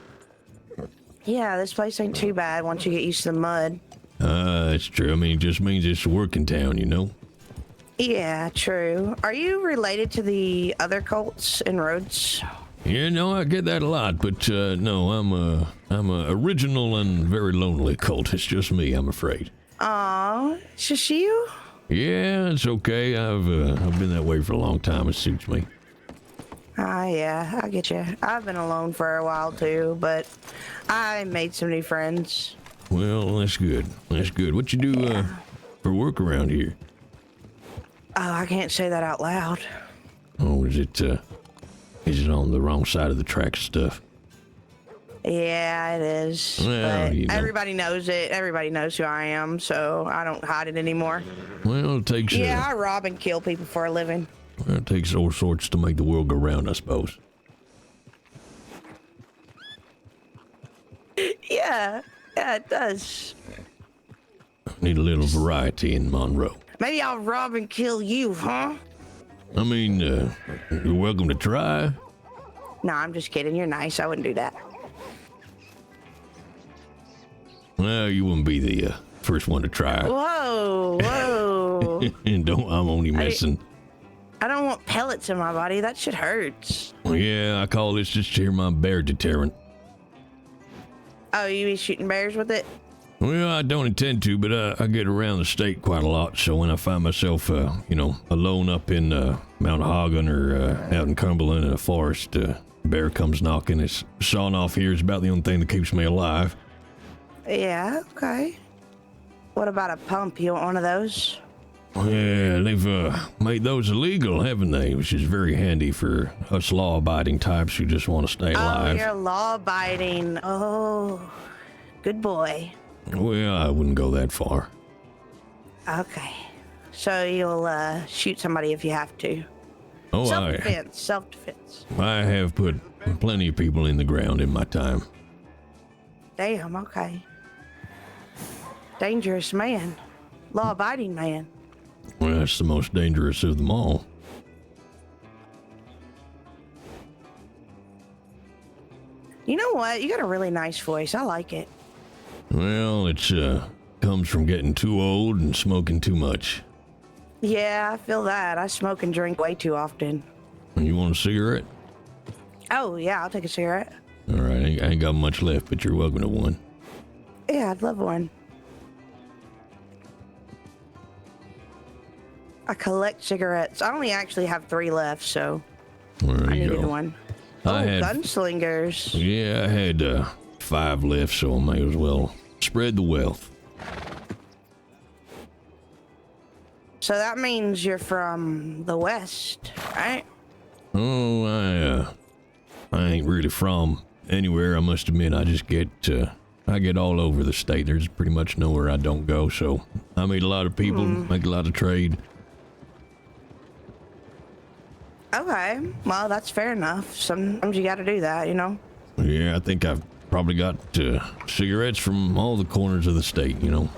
Yeah, this place ain't too bad once you get used to the mud. That's true. I mean, it just means it's a working town, you know? Yeah, true. Are you related to the other Colts in Rhodes? Yeah, no, I get that a lot, but no, I'm a original and very lonely Colt. It's just me, I'm afraid. Aw, it's just you? Yeah, it's okay. I've been that way for a long time. It suits me. Yeah, I get you. I've been alone for a while too, but I made some new friends. Well, that's good. That's good. What you do for work around here? Oh, I can't say that out loud. Oh, is it on the wrong side of the tracks stuff? Yeah, it is. Well, but everybody knows it. Everybody knows who I am, so I don't hide it anymore. Well, it takes Yeah, I rob and kill people for a living. it takes all sorts to make the world go round, I suppose. Yeah, it does. Need a little variety in Monroe. Maybe I'll rob and kill you, huh? I mean, you're welcome to try. No, I'm just kidding. You're nice. I wouldn't do that. Well, you wouldn't be the first one to try. Whoa. And I'm only messing. I don't want pellets in my body. That shit hurts. Yeah, I call this just here my bear deterrent. Oh, you be shooting bears with it? Well, I don't intend to, but I get around the state quite a lot, so when I find myself, alone up in Mount Hagen or out in Cumberland in a forest, bear comes knocking. It's sawing off here is about the only thing that keeps me alive. Yeah, okay. What about a pump? You want one of those? Yeah, they've made those illegal, haven't they? Which is very handy for us law-abiding types who just want to stay alive. Oh, you're law-abiding. Oh, good boy. Well, I wouldn't go that far. Okay. So you'll shoot somebody if you have to. Oh, Self-defense, self-defense. I have put plenty of people in the ground in my time. Damn, okay. Dangerous man. Law-abiding man. Well, that's the most dangerous of them all. You know what? You got a really nice voice. I like it. Well, it's comes from getting too old and smoking too much. Yeah, I feel that. I smoke and drink way too often. You want a cigarette? Oh, yeah, I'll take a cigarette. All right, I ain't got much left, but you're welcome to one. Yeah, I'd love one. I collect cigarettes. I only actually have 3 left, so There I you needed go. one. I had, gunslingers. Yeah, I had 5 left, so I may as well spread the wealth. So that means you're from the West, right? Oh, I ain't really from anywhere, I must admit. I just get all over the state. There's pretty much nowhere I don't go, so I meet a lot of people, make a lot of trade. Okay, well, that's fair enough. Sometimes you gotta do that, you know? Yeah, I think I've probably got cigarettes from all the corners of the state, you know.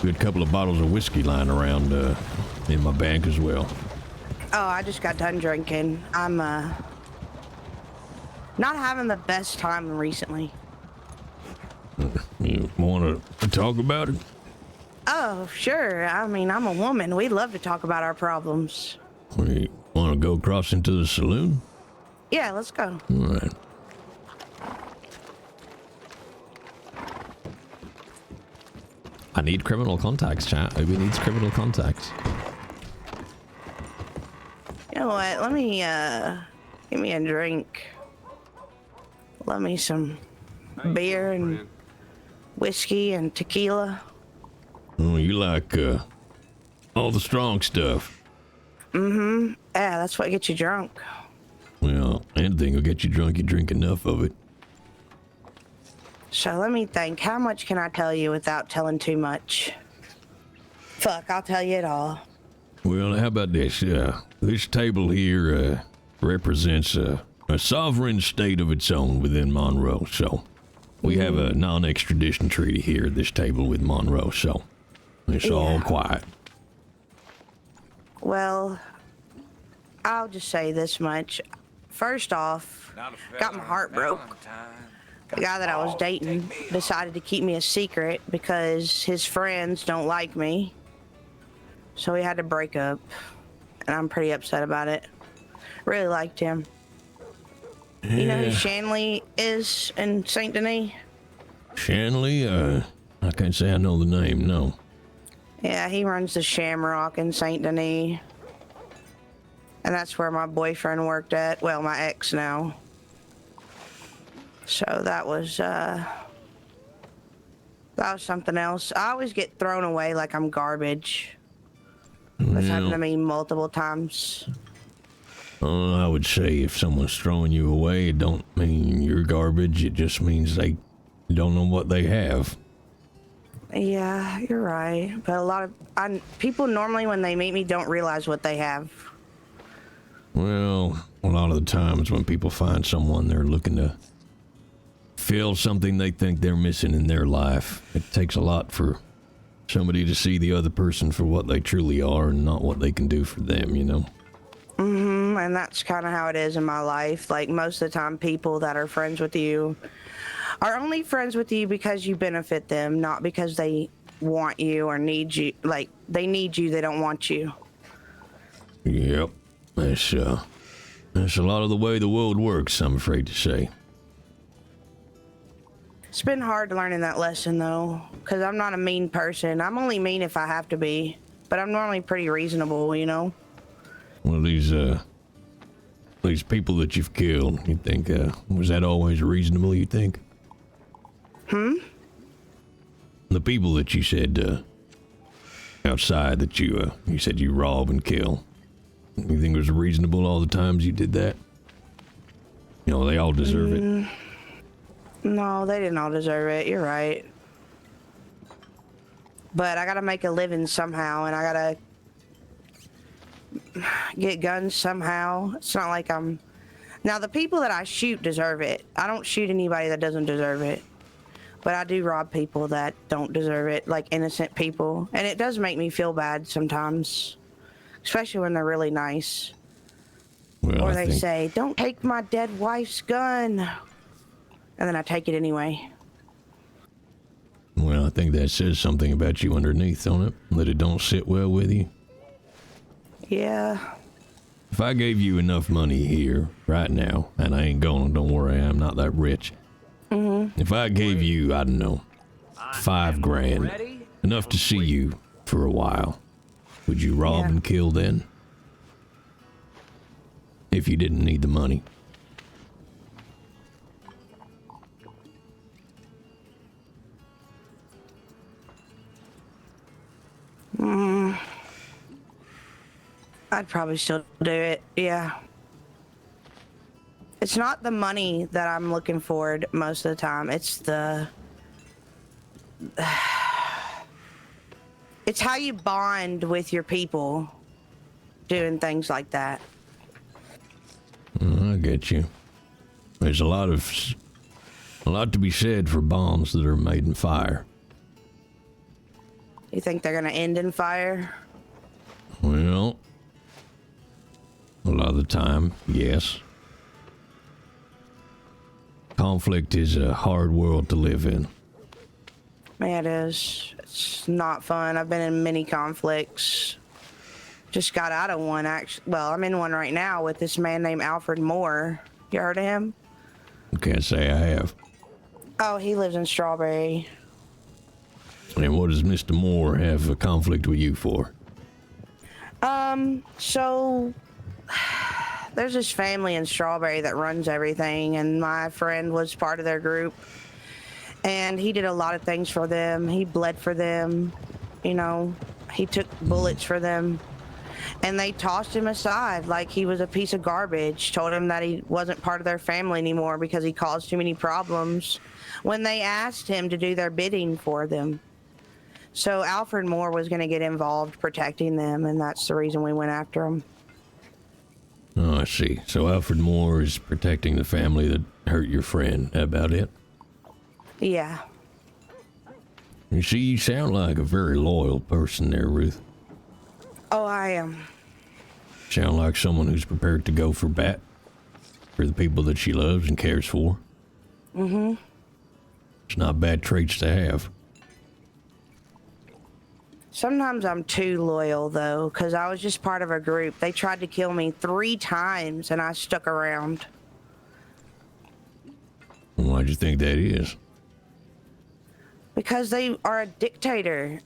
Good couple of bottles of whiskey lying around in my bank as well. Oh, I just got done drinking. I'm not having the best time recently. You want to talk about it? Oh, sure. I mean, I'm a woman. We love to talk about our problems. We want to go across into the saloon? Yeah, let's go. All right. I need criminal contacts, chat. Obi needs criminal contacts. You know what? Let me, give me a drink. Love me some beer and whiskey and tequila. Oh, you like, all the strong stuff. Mm-hmm. Yeah, that's what gets you drunk. Well, anything will get you drunk. You drink enough of it. So let me think. How much can I tell you without telling too much? Fuck, I'll tell you it all. Well, how about this? This table here represents a sovereign state of its own within Monroe. So we have a non-extradition treaty here at this table with Monroe. So it's all quiet. Well, I'll just say this much. First off, got my heart broke. The guy that I was dating decided to keep me a secret because his friends don't like me. So we had to break up. And I'm pretty upset about it. Really liked him. Yeah. You know who Shanley is in St. Denis? Shanley? I can't say I know the name, no. Yeah, he runs the Shamrock in St. Denis. And that's where my boyfriend worked at. Well, my ex now. So that was something else. I always get thrown away like I'm garbage. That's happened to me multiple times. I would say if someone's throwing you away, it don't mean you're garbage. It just means they don't know what they have. Yeah, you're right. But a lot of people normally when they meet me don't realize what they have. Well, a lot of the times when people find someone, they're looking to fill something they think they're missing in their life. It takes a lot for somebody to see the other person for what they truly are and not what they can do for them, you know? Mm-hmm, and that's kind of how it is in my life. Like, most of the time, people that are friends with you are only friends with you because you benefit them, not because they want you or need you. Like, they need you, they don't want you. Yep. That's a lot of the way the world works, I'm afraid to say. It's been hard learning that lesson, though, because I'm not a mean person. I'm only mean if I have to be, but I'm normally pretty reasonable, you know? Well, these people that you've killed, you think, was that always reasonable, you think? The people that you said, outside that you said you rob and kill, you think it was reasonable all the times you did that? You know, they all deserve it. No, they didn't all deserve it. You're right. But I gotta make a living somehow, and I gotta get guns somehow. It's not like I'm... Now, the people that I shoot deserve it. I don't shoot anybody that doesn't deserve it. But I do rob people that don't deserve it, like innocent people. And it does make me feel bad sometimes. Especially when they're really nice. Well, or they say, don't take my dead wife's gun. And then I take it anyway. Well, I think that says something about you underneath, don't it? That it don't sit well with you. Yeah. If I gave you enough money here, right now, and I ain't gonna, don't worry, I'm not that rich. If I gave you, I don't know, $5,000, enough to see you for a while, would you rob and kill then? If you didn't need the money. I'd probably still do it, yeah. It's not the money that I'm looking for most of the time. It's the... It's how you bond with your people doing things like that. I get you. There's a lot to be said for bombs that are made in fire. You think they're gonna end in fire? Well, a lot of the time, yes. Conflict is a hard world to live in. Yeah, it is. It's not fun. I've been in many conflicts. Just got out of one, actually. Well, I'm in one right now with this man named Alfred Moore. You heard of him? Can't say I have. Oh, he lives in Strawberry. And what does Mr. Moore have a conflict with you for? So there's this family in Strawberry that runs everything, and my friend was part of their group. And he did a lot of things for them. He bled for them, you know, he took bullets for them. And they tossed him aside like he was a piece of garbage, told him that he wasn't part of their family anymore because he caused too many problems when they asked him to do their bidding for them. So Alfred Moore was going to get involved protecting them, and that's the reason we went after him. Oh, I see. So Alfred Moore is protecting the family that hurt your friend. That about it? Yeah. You see, you sound like a very loyal person there, Ruth. Oh, I am. Sound like someone who's prepared to go for bat for the people that she loves and cares for. Mm-hmm. It's not bad traits to have. Sometimes I'm too loyal, though, because I was just part of a group. They tried to kill me 3 times, and I stuck around. Why'd you think that is? Because they are a dictator.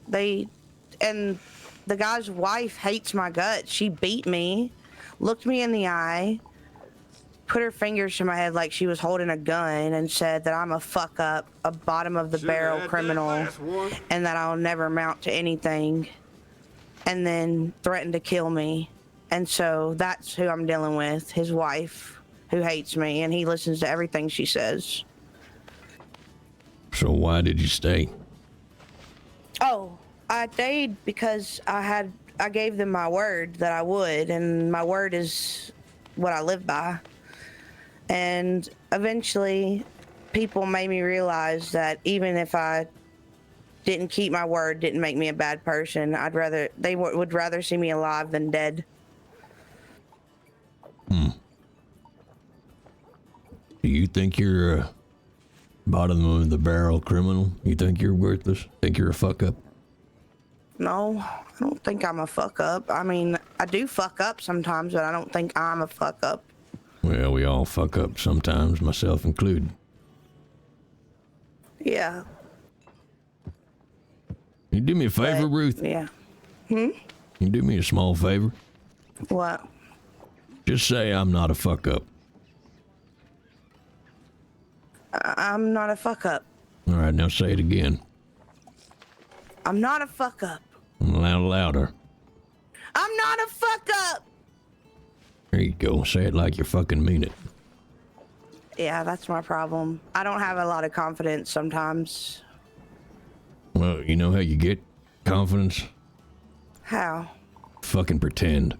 And the guy's wife hates my guts. She beat me, looked me in the eye, put her fingers to my head like she was holding a gun, and said that I'm a fuck up, a bottom of the barrel criminal, and that I'll never amount to anything, and then threatened to kill me. And so that's who I'm dealing with, his wife, who hates me, and he listens to everything she says. So why did you stay? Oh, I stayed because I gave them my word that I would, and my word is what I live by. And eventually, people made me realize that even if I didn't keep my word, didn't make me a bad person, they would rather see me alive than dead. Do you think you're a bottom of the barrel criminal? You think you're worthless? Think you're a fuck up? No, I don't think I'm a fuck up. I mean, I do fuck up sometimes, but I don't think I'm a fuck up. Well, we all fuck up sometimes, myself included. Yeah. You do me a favor, Ruth? Yeah. You do me a small favor? What? Just say I'm not a fuck up. I'm not a fuck up. All right, now say it again. I'm not a fuck up. A little louder. I'm not a fuck up! There you go. Say it like you fucking mean it. Yeah, that's my problem. I don't have a lot of confidence sometimes. Well, you know how you get confidence? How? Fucking pretend.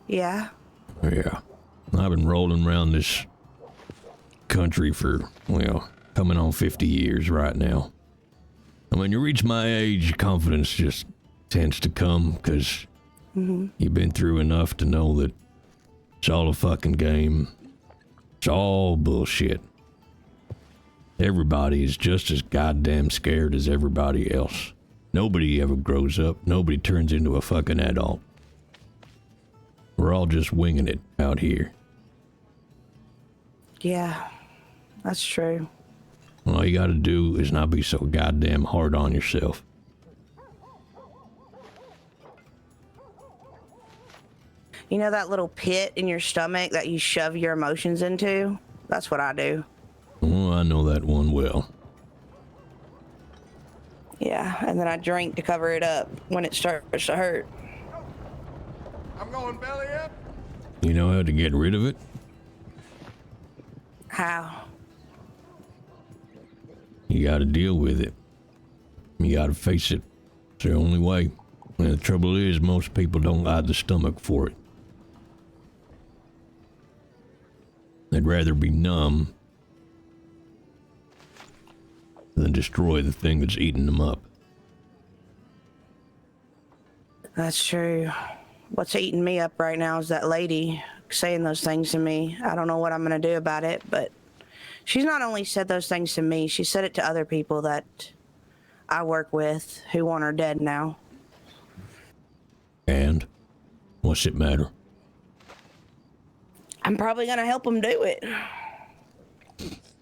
Yeah? Yeah. I've been rolling around this country for, well, coming on 50 years right now. And when you reach my age, confidence just tends to come because you've been through enough to know that it's all a fucking game. It's all bullshit. Everybody is just as goddamn scared as everybody else. Nobody ever grows up. Nobody turns into a fucking adult. We're all just winging it out here. Yeah, that's true. All you gotta do is not be so goddamn hard on yourself. You know that little pit in your stomach that you shove your emotions into? That's what I do. Oh, I know that one well. Yeah, and then I drink to cover it up when it starts to hurt. I'm going belly up. You know how to get rid of it? How? You gotta deal with it. You gotta face it. It's the only way. And the trouble is, most people don't got the stomach for it. They'd rather be numb than destroy the thing that's eating them up. That's true. What's eating me up right now is that lady saying those things to me. I don't know what I'm gonna do about it, but She's not only said those things to me, she said it to other people that I work with who want her dead now. And? What's it matter? I'm probably gonna help them do it.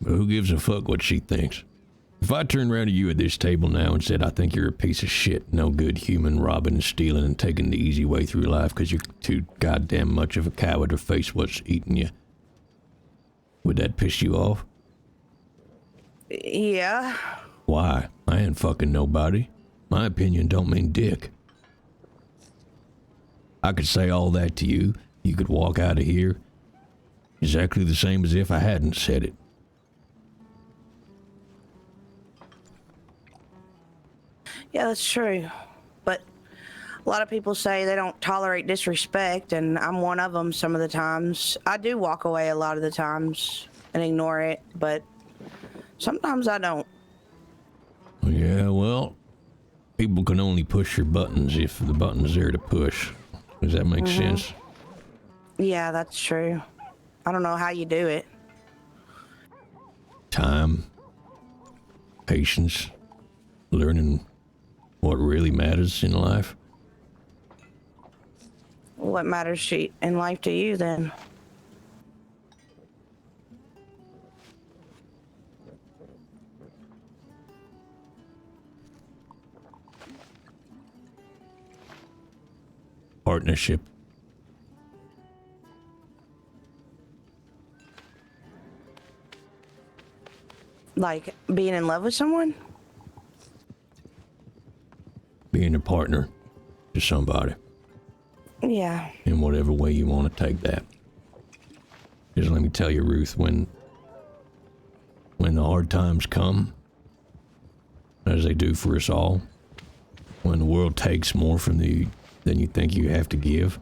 But who gives a fuck what she thinks? If I turned around to you at this table now and said, I think you're a piece of shit, no good human, robbing and stealing and taking the easy way through life because you're too goddamn much of a coward to face what's eating you, would that piss you off? Yeah. Why? I ain't fucking nobody. My opinion don't mean dick. I could say all that to you. You could walk out of here exactly the same as if I hadn't said it. Yeah, that's true. But a lot of people say they don't tolerate disrespect, and I'm one of them some of the times. I do walk away a lot of the times and ignore it, but sometimes I don't. Yeah, well, people can only push your buttons if the button's there to push. Does that make sense? Yeah, that's true. I don't know how you do it. Time, patience, learning what really matters in life. What matters in life to you, then? Partnership. Like being in love with someone? Being a partner to somebody. Yeah. In whatever way you want to take that. Just let me tell you, Ruth, when the hard times come, as they do for us all, when the world takes more from you than you think you have to give,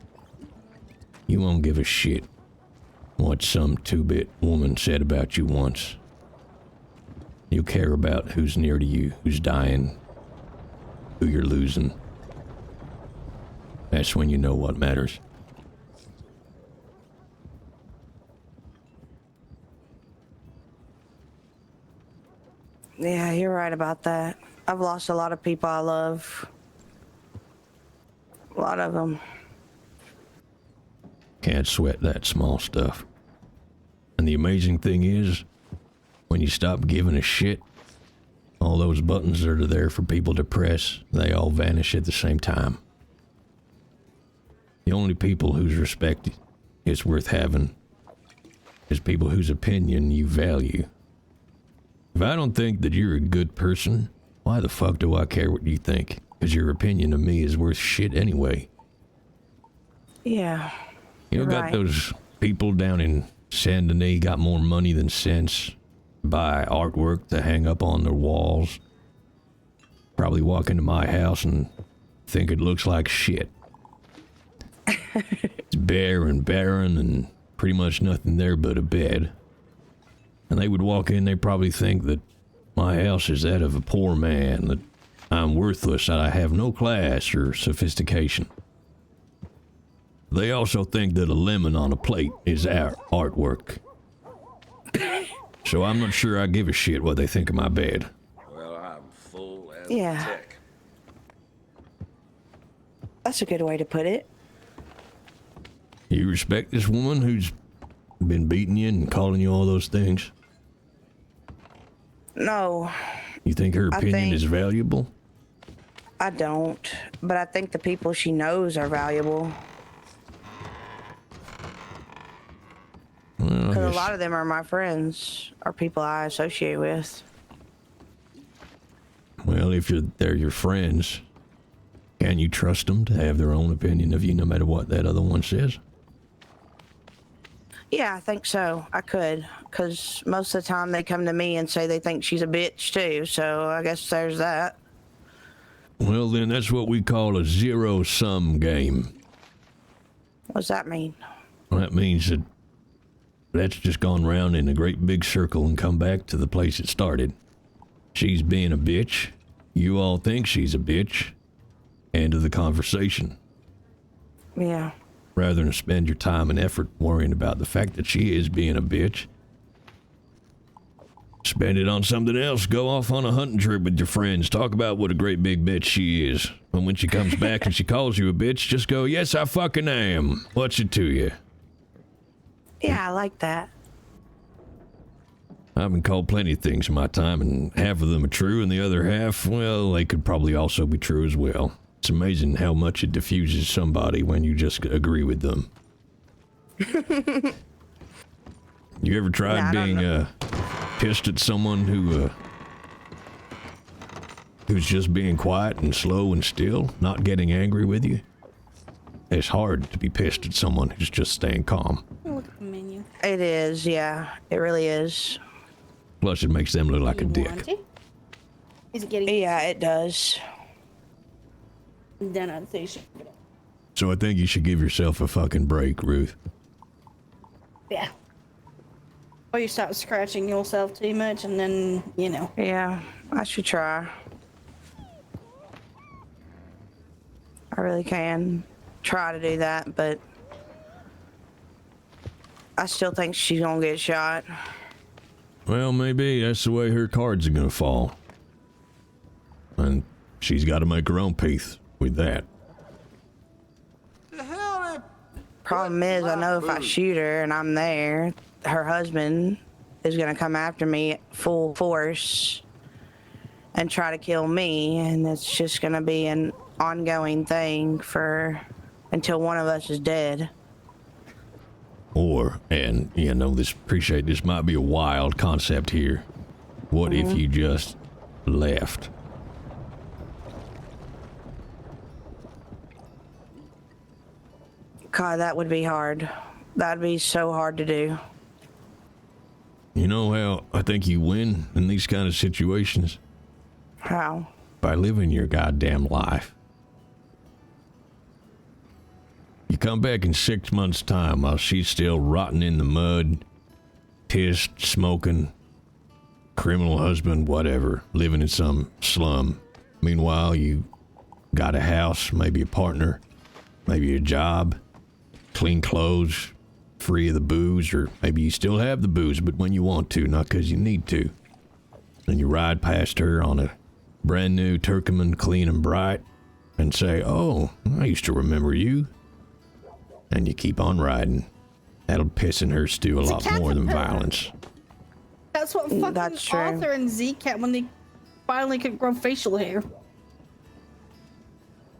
you won't give a shit what some two-bit woman said about you once. You care about who's near to you, who's dying, who you're losing. That's when you know what matters. Yeah, you're right about that. I've lost a lot of people I love. A lot of them. Can't sweat that small stuff. And the amazing thing is, when you stop giving a shit, all those buttons that are there for people to press, they all vanish at the same time. The only people whose respect is worth having is people whose opinion you value. If I don't think that you're a good person, why the fuck do I care what you think? Because your opinion of me is worth shit anyway. Yeah. You got right. those people down in Saint Denis got more money than sense, buy artwork to hang up on their walls. Probably walk into my house and think it looks like shit. It's bare and barren and pretty much nothing there but a bed. And they would walk in, they probably think that my house is that of a poor man, that I'm worthless, that I have no class or sophistication. They also think that a lemon on a plate is our artwork. So I'm not sure I give a shit what they think of my bed. Well, I'm full as Yeah. tech. That's a good way to put it. You respect this woman who's been beating you and calling you all those things? No, You think her opinion is valuable? I don't. But I think the people she knows are valuable. Well, I Because a guess- lot of them are my friends, or people I associate with. Well, if they're your friends, can you trust them to have their own opinion of you no matter what that other one says? Yeah, I think so. I could. Because most of the time they come to me and say they think she's a bitch too. So I guess there's that. Well, then that's what we call a zero-sum game. What's that mean? Well, that means that that's just gone round in a great big circle and come back to the place it started. She's being a bitch. You all think she's a bitch. End of the conversation. Yeah. Rather than spend your time and effort worrying about the fact that she is being a bitch, Spend it on something else. Go off on a hunting trip with your friends. Talk about what a great big bitch she is. And when she comes back and she calls you a bitch, just go, yes, I fucking am. What's it to you? Yeah, I like that. I've been called plenty of things in my time, and half of them are true, and the other half, well, they could probably also be true as well. It's amazing how much it diffuses somebody when you just agree with them. You ever tried being pissed at someone who's just being quiet and slow and still, not getting angry with you? It's hard to be pissed at someone who's just staying calm. Look at the menu. It is, yeah. It really is. Plus, it makes them look like a dick. Is it getting? Yeah, it does. Then I'd say So I think you should give yourself a fucking break, Ruth. yeah. Or you start scratching yourself too much, and then you know. Yeah, I should try. I really can try to do that, but I still think she's gonna get shot. Well, maybe that's the way her cards are gonna fall. And she's got to make her own peace with that. Problem is, I know if I shoot her and I'm there, her husband is gonna come after me full force and try to kill me, and it's just gonna be an ongoing thing until one of us is dead. Or, and you know, this might be a wild concept here. What if you just left? God, that would be hard. That'd be so hard to do. You know how I think you win in these kind of situations? How? By living your goddamn life. You come back in 6 months' time while she's still rotting in the mud, pissed, smoking, criminal husband, whatever, living in some slum. Meanwhile, you got a house, maybe a partner, maybe a job, clean clothes, free of the booze, or maybe you still have the booze, but when you want to, not because you need to. And you ride past her on a brand new Turkmen, clean and bright, and say, oh, I used to remember you. And you keep on riding. That'll piss in her stew a lot more than violence. That's what fucking Arthur and Zeke had when they finally could grow facial hair.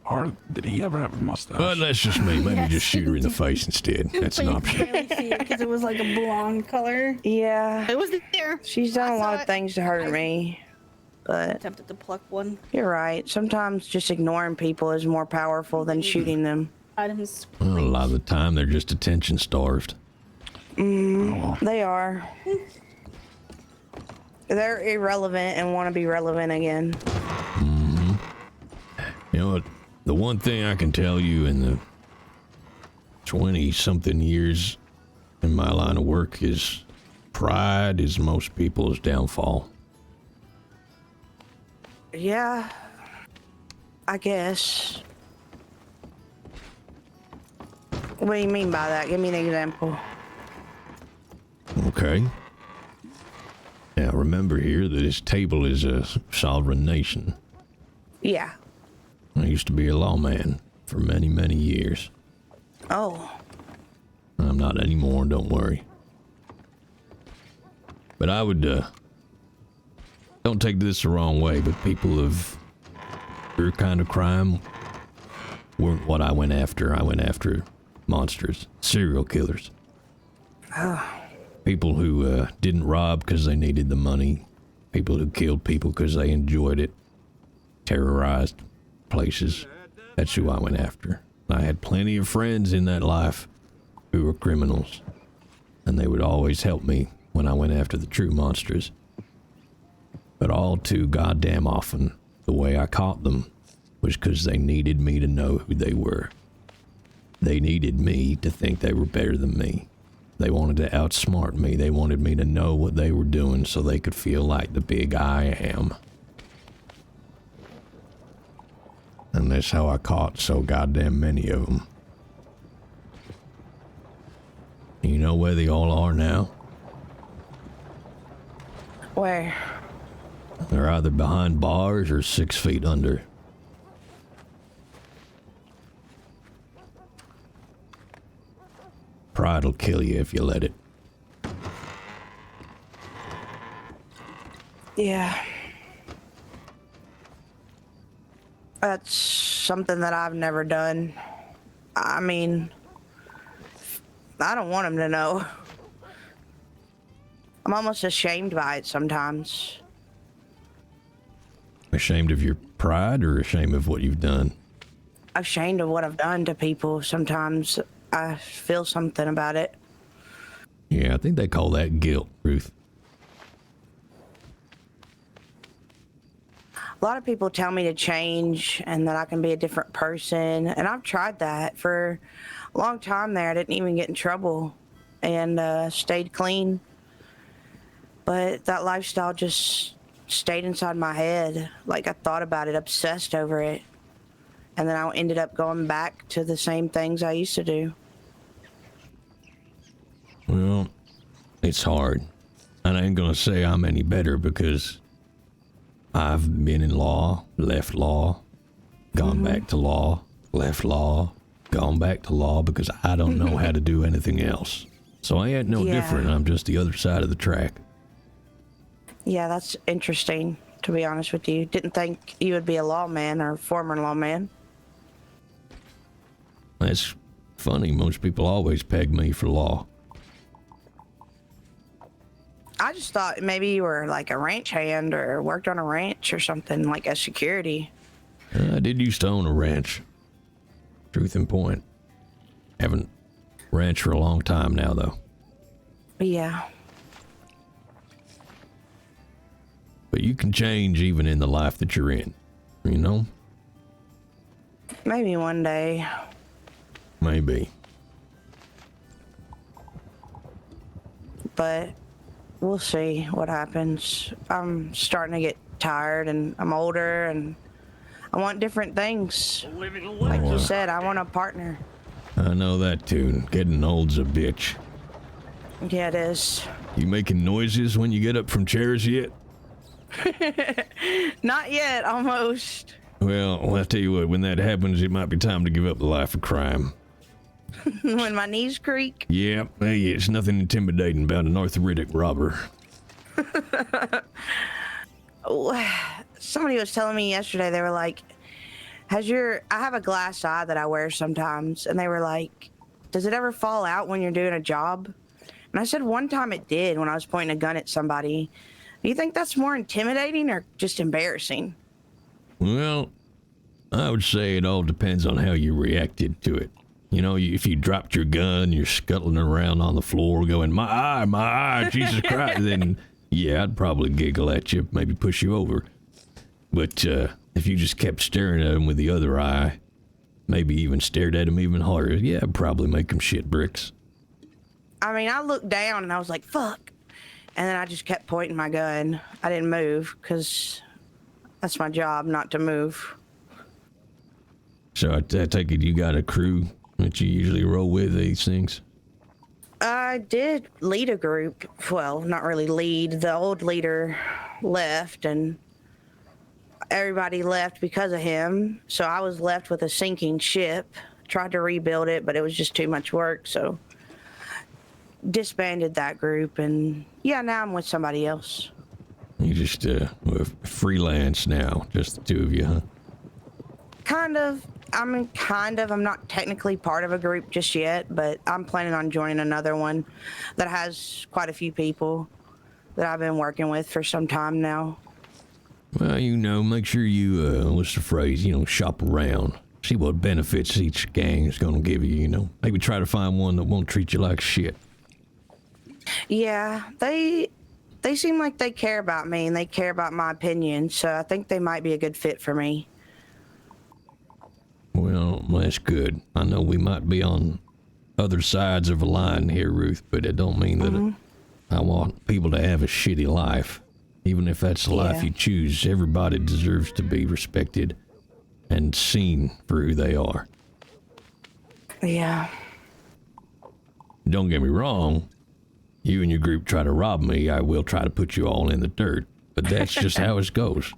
Or did he ever have a mustache? But that's just me. Maybe Yes, just shoot her in the face instead. That's an option. Because it was like a blonde color. Yeah. It was there. She's done a lot of things to hurt me. But Attempted to pluck one. you're right. Sometimes just ignoring people is more powerful than shooting them. Items. Well, a lot of the time, they're just attention starved. They are. They're irrelevant and want to be relevant again. You know what? The one thing I can tell you in the 20-something years in my line of work is pride is most people's downfall. Yeah. I guess. What do you mean by that? Give me an example. Okay. Now remember here that this table is a sovereign nation. Yeah. I used to be a lawman for many, many years. Oh. I'm not anymore, don't worry. But I would, don't take this the wrong way, but people of your kind of crime weren't what I went after. I went after monsters, serial killers. People who didn't rob because they needed the money. People who killed people because they enjoyed it. Terrorized places. That's who I went after. I had plenty of friends in that life who were criminals. And they would always help me when I went after the true monsters. But all too goddamn often, the way I caught them was because they needed me to know who they were. They needed me to think they were better than me. They wanted to outsmart me. They wanted me to know what they were doing so they could feel like the big I am. And that's how I caught so goddamn many of them. You know where they all are now? Where? They're either behind bars or 6 feet under. Pride'll kill you if you let it. Yeah. That's something that I've never done. I mean, I don't want him to know. I'm almost ashamed by it sometimes. Ashamed of your pride or ashamed of what you've done? Ashamed of what I've done to people. Sometimes I feel something about it. Yeah, I think they call that guilt, Ruth. A lot of people tell me to change and that I can be a different person. And I've tried that for a long time there. I didn't even get in trouble and stayed clean. But that lifestyle just stayed inside my head. Like I thought about it, obsessed over it. And then I ended up going back to the same things I used to do. Well, it's hard. And I ain't gonna say I'm any better because I've been in law, left law, gone back to law, left law, gone back to law because I don't know how to do anything else. So I ain't no different. I'm just the other side of the track. Yeah, that's interesting, to be honest with you. Didn't think you would be a lawman or former lawman. That's funny. Most people always peg me for law. I just thought maybe you were like a ranch hand or worked on a ranch or something, like as security. I did used to own a ranch. Truth in point. Haven't ranched for a long time now, though. Yeah. But you can change even in the life that you're in, you know? Maybe one day. Maybe. But we'll see what happens. I'm starting to get tired and I'm older and I want different things. Like you said, I want a partner. I know that tune. Getting old's a bitch. Yeah, it is. You making noises when you get up from chairs yet? Not yet, almost. Well, I'll tell you what, when that happens, it might be time to give up the life of crime. When my knees creak? Yeah, hey, it's nothing intimidating about an arthritic robber. Somebody was telling me yesterday, they were like, I have a glass eye that I wear sometimes, and they were like, does it ever fall out when you're doing a job? And I said one time it did when I was pointing a gun at somebody. Do you think that's more intimidating or just embarrassing? Well, I would say it all depends on how you reacted to it. You know, if you dropped your gun, you're scuttling around on the floor going, my eye, Jesus Christ, then yeah, I'd probably giggle at you, maybe push you over. But if you just kept staring at him with the other eye, maybe even stared at him even harder, yeah, I'd probably make him shit bricks. I mean, I looked down and I was like, fuck. And then I just kept pointing my gun. I didn't move because that's my job, not to move. So I take it you got a crew that you usually roll with these things? I did lead a group. Well, not really lead. The old leader left and everybody left because of him. So I was left with a sinking ship. Tried to rebuild it, but it was just too much work. So disbanded that group. And yeah, now I'm with somebody else. You just freelance now, just the two of you, huh? Kind of. I'm not technically part of a group just yet, but I'm planning on joining another one that has quite a few people that I've been working with for some time now. Well, you know, make sure you, what's the phrase, shop around. See what benefits each gang is going to give you, Maybe try to find one that won't treat you like shit. Yeah, they seem like they care about me and they care about my opinion, so I think they might be a good fit for me. Well, that's good. I know we might be on other sides of a line here, Ruth, but it don't mean that I want people to have a shitty life. Even if that's the life you choose, everybody deserves to be respected and seen for who they are. Yeah. Don't get me wrong. you and your group try to rob me, I will try to put you all in the dirt. But that's just how it goes.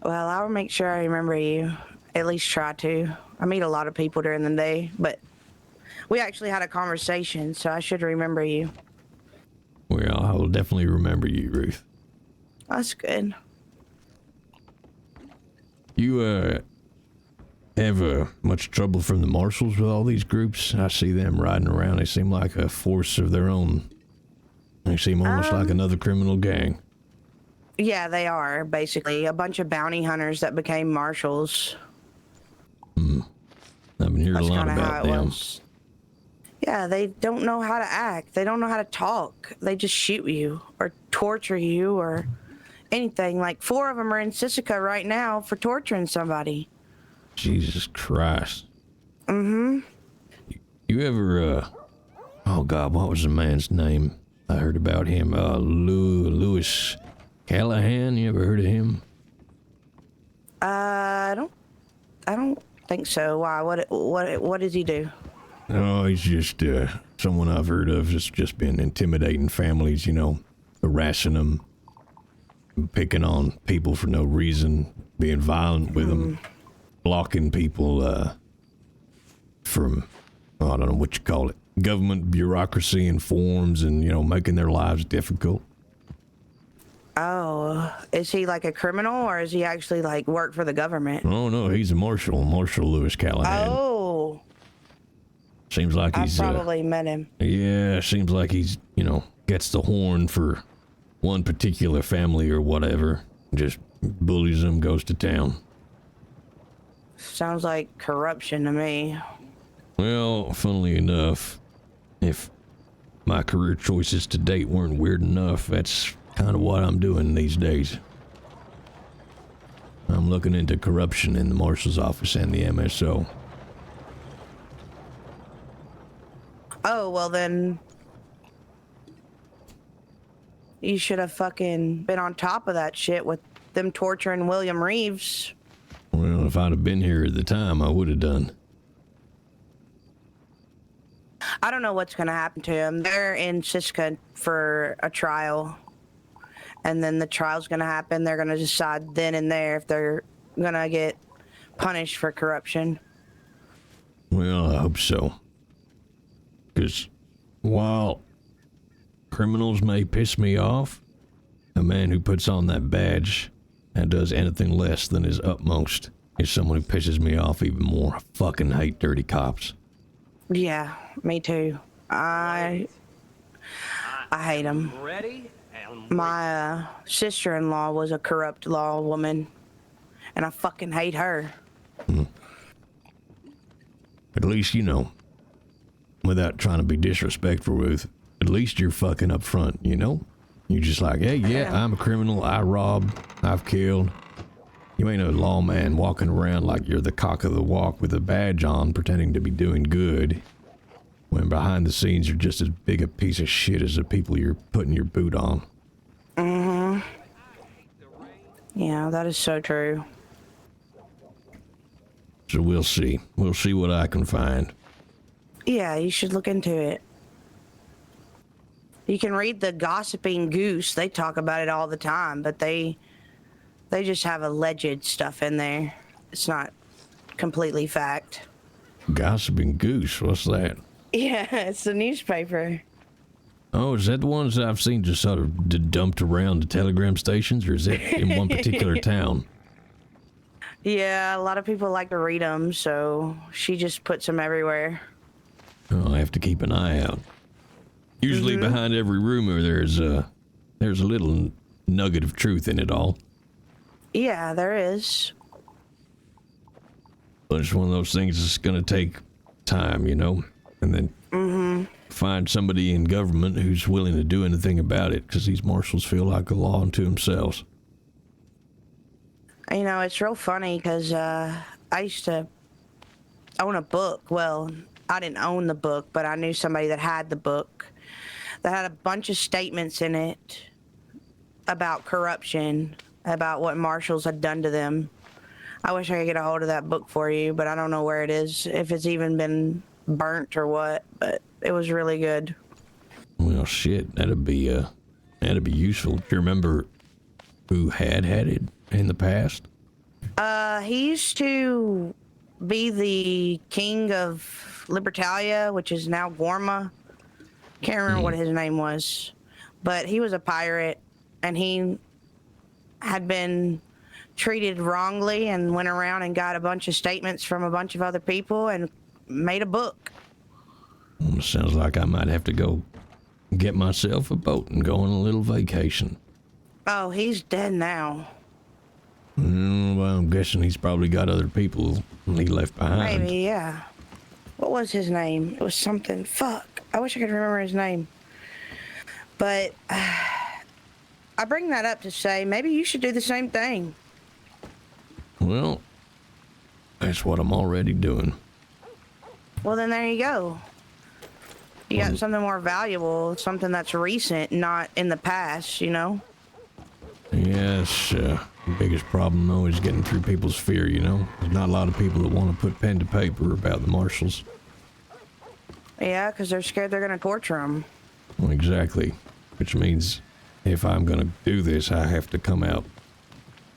Well, I'll make sure I remember you. At least try to. I meet a lot of people during the day, but we actually had a conversation, so I should remember you. Well, I will definitely remember you, Ruth. That's good. You, have much trouble from the marshals with all these groups? I see them riding around. They seem like a force of their own. They seem almost like another criminal gang. Yeah, they are, basically. A bunch of bounty hunters that became marshals. I've been hearing a lot about them. Yeah, they don't know how to act. They don't know how to talk. They just shoot you or torture you or anything. Like 4 of them are in Sisika right now for torturing somebody. Jesus Christ. Mm-hmm. You ever, oh God, what was the man's name? I heard about him. Lewis Callahan. You ever heard of him? I don't think so. Why? What does he do? Oh, he's just someone I've heard of. Just been intimidating families, you know, harassing them, picking on people for no reason, being violent with them, blocking people from, I don't know what you call it, government bureaucracy and forms, and, you know, making their lives difficult. Oh, is he like a criminal, or is he actually like work for the government? Oh no, he's a Marshal Lewis Callahan. Oh. Seems like he's probably met him. Yeah, seems like he's, you know, gets the horn for one particular family or whatever. Just bullies them, goes to town. Sounds like corruption to me. Well, funnily enough, if my career choices to date weren't weird enough, that's kind of what I'm doing these days. I'm looking into corruption in the Marshal's office and the MSO. Oh, well then, you should have fucking been on top of that shit with them torturing William Reeves. Well, if I'd have been here at the time, I would have done. I don't know what's going to happen to him. They're in Siska for a trial. And then the trial's going to happen. They're going to decide then and there if they're going to get punished for corruption. Well, I hope so. Because while criminals may piss me off, a man who puts on that badge and does anything less than his utmost is someone who pisses me off even more. I fucking hate dirty cops. Yeah, me too. I hate them. My sister-in-law was a corrupt law woman, and I fucking hate her. At least, you know, without trying to be disrespectful, Ruth, at least you're fucking up front, you know? You're just like, hey, yeah, I'm a criminal, I robbed, I've killed. You ain't a lawman walking around like you're the cock of the walk with a badge on pretending to be doing good, when behind the scenes you're just as big a piece of shit as the people you're putting your boot on. Mm-hmm. Yeah, that is so true. So we'll see. We'll see what I can find. Yeah, you should look into it. You can read the Gossiping Goose. They talk about it all the time, but they just have alleged stuff in there. It's not completely fact. Gossiping Goose? What's that? Yeah, it's a newspaper. Oh, is that the ones that I've seen just sort of dumped around the telegram stations, or is it in one particular town? Yeah, a lot of people like to read them, so she just puts them everywhere. Oh, I have to keep an eye out. Usually behind every rumor there's a little nugget of truth in it all. Yeah, there is. But it's one of those things that's gonna take time, you know? And then find somebody in government who's willing to do anything about it, because these marshals feel like a law unto themselves. You know, it's real funny because I used to own a book. Well, I didn't own the book, but I knew somebody that had the book that had a bunch of statements in it about corruption, about what marshals had done to them. I wish I could get a hold of that book for you, but I don't know where it is, if it's even been burnt or what, but it was really good. Well, Well, shit, that'd be useful. Do you remember who had it in the past? He used to be the king of Libertalia, which is now Gorma. Can't remember what his name was, but he was a pirate, and he had been treated wrongly and went around and got a bunch of statements from a bunch of other people and made a book. Sounds like I might have to go get myself a boat and go on a little vacation. Oh, he's dead now. Well, I'm guessing he's probably got other people he left behind. Maybe, yeah. What was his name? It was something. Fuck. I wish I could remember his name. But I bring that up to say maybe you should do the same thing. Well, that's what I'm already doing. Well, then there you go. You got something more valuable, something that's recent, not in the past, you know? Yes, the biggest problem, though, is getting through people's fear, you know? There's not a lot of people that want to put pen to paper about the marshals. Yeah, because they're scared they're going to torture them. Well, exactly. Which means if I'm going to do this, I have to come out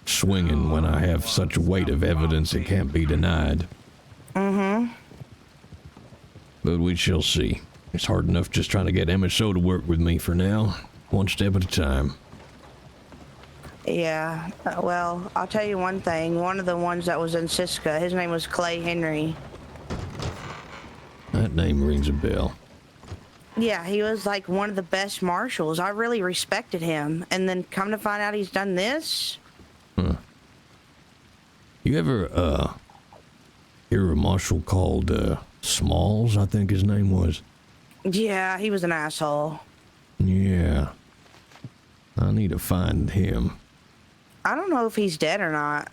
swinging when I have such a weight of evidence it can't be denied. Mm-hmm. But we shall see. It's hard enough just trying to get MSO to work with me for now, one step at a time. Yeah, well, I'll tell you one thing. One of the ones that was in Siska, his name was Clay Henry. That name rings a bell. Yeah, he was like one of the best marshals. I really respected him. And then come to find out he's done this? Huh. You ever, hear of a marshal called, Smalls, I think his name was? Yeah, he was an asshole. Yeah. I need to find him. I don't know if he's dead or not.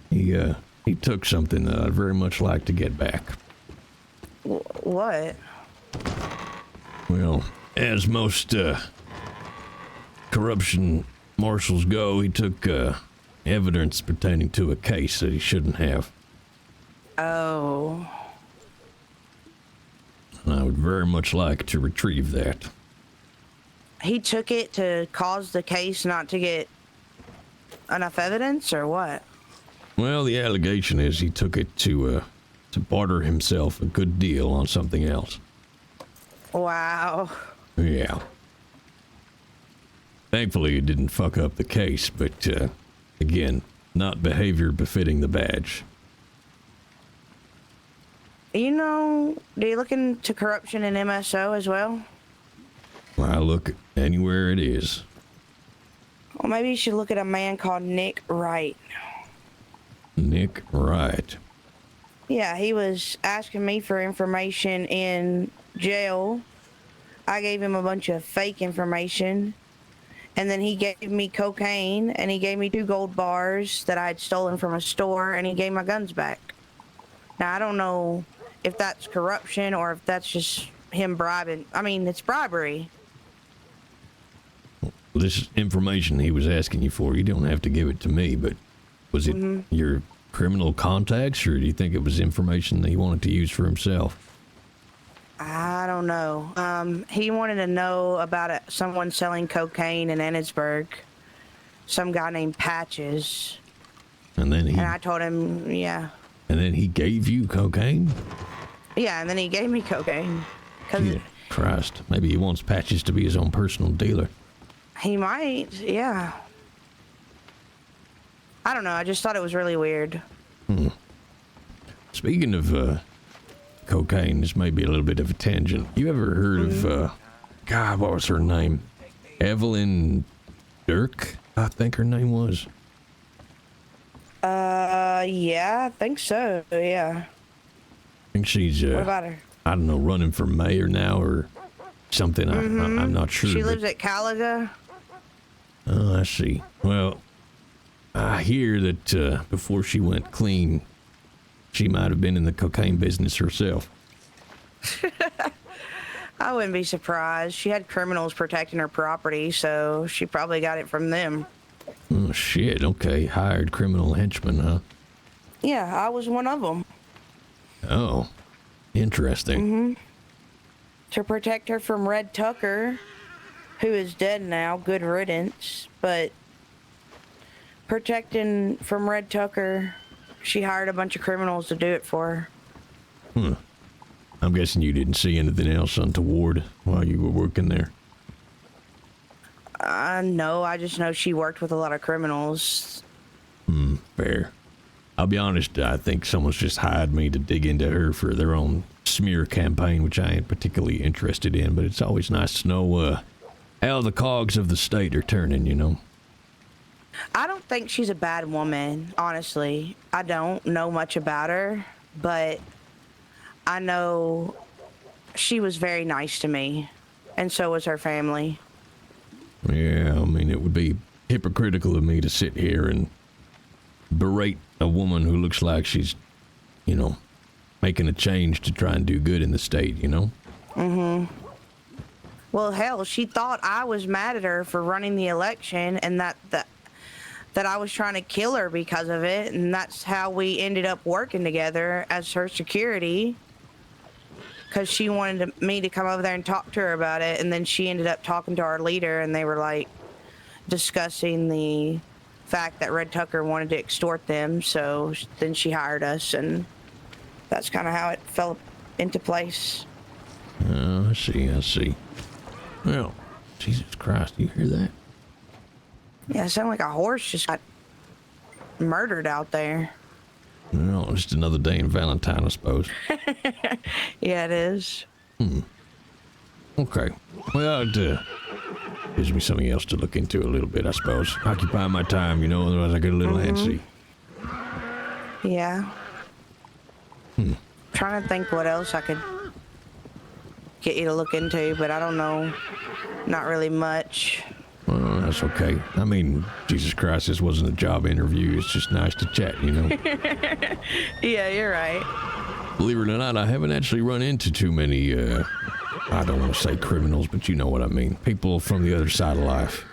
He took something that I'd very much like to get back. What? Well, as most, corruption marshals go, he took, evidence pertaining to a case that he shouldn't have. Oh. And I would very much like to retrieve that. He took it to cause the case not to get enough evidence, or what? Well, the allegation is he took it to barter himself a good deal on something else. Wow. Yeah. Thankfully, it didn't fuck up the case, but, again, not behavior befitting the badge. You know, do you look into corruption in MSO as well? Well, I look anywhere it is. Well, maybe you should look at a man called Nick Wright. Nick Wright. Yeah, he was asking me for information in jail. I gave him a bunch of fake information. And then he gave me cocaine, and he gave me 2 gold bars that I had stolen from a store, and he gave my guns back. Now, I don't know if that's corruption or if that's just him bribing. I mean, it's bribery. This information he was asking you for, you don't have to give it to me, but was it your criminal contacts, or do you think it was information that he wanted to use for himself? I don't know. He wanted to know about someone selling cocaine in Ennisburg. Some guy named Patches. And then And I told him, yeah. And then he gave you cocaine? Yeah, and then he gave me cocaine. Yeah, Christ. Maybe he wants Patches to be his own personal dealer. He might, yeah. I don't know, I just thought it was really weird. Speaking of, cocaine, this may be a little bit of a tangent. You ever heard of, God, what was her name? Evelyn Dirk, I think her name was. Yeah, I think so, yeah. I think she's, What about her? I don't know, running for mayor now or something. I'm not sure. She lives at Calaga. Oh, I see. Well, I hear that before she went clean, she might have been in the cocaine business herself. I wouldn't be surprised. She had criminals protecting her property, so she probably got it from them. Oh, shit. Okay. Hired criminal henchmen, huh? Yeah, I was one of them. Oh, interesting. to protect her from Red Tucker, who is dead now, good riddance, but protecting from Red Tucker, she hired a bunch of criminals to do it for her. I'm guessing you didn't see anything else untoward while you were working there. No, I just know she worked with a lot of criminals. Fair. I'll be honest, I think someone's just hired me to dig into her for their own smear campaign, which I ain't particularly interested in, but it's always nice to know how the cogs of the state are turning, you know? I don't think she's a bad woman, honestly. I don't know much about her, but I know she was very nice to me, and so was her family. Yeah, I mean, it would be hypocritical of me to sit here and berate a woman who looks like she's, you know, making a change to try and do good in the state, you know? Well, hell, she thought I was mad at her for running the election and that I was trying to kill her because of it, and that's how we ended up working together as her security. Because she wanted me to come over there and talk to her about it, and then she ended up talking to our leader, and they were like discussing the fact that Red Tucker wanted to extort them. So then she hired us, and that's kind of how it fell into place. Oh, I see. Well, Jesus Christ, you hear that? Yeah, it sounded like a horse just got murdered out there. Well, just another day in Valentine, I suppose. Yeah, it is. Okay. Well, it gives me something else to look into a little bit, I suppose. Occupy my time, you know, otherwise I get a little antsy. Yeah. Trying to think what else I could get you to look into, but I don't know. Not really much. Well, that's okay. I mean, Jesus Christ, this wasn't a job interview. It's just nice to chat, you know? Yeah, you're right. Believe it or not, I haven't actually run into too many, I don't want to say criminals, but you know what I mean. People from the other side of life.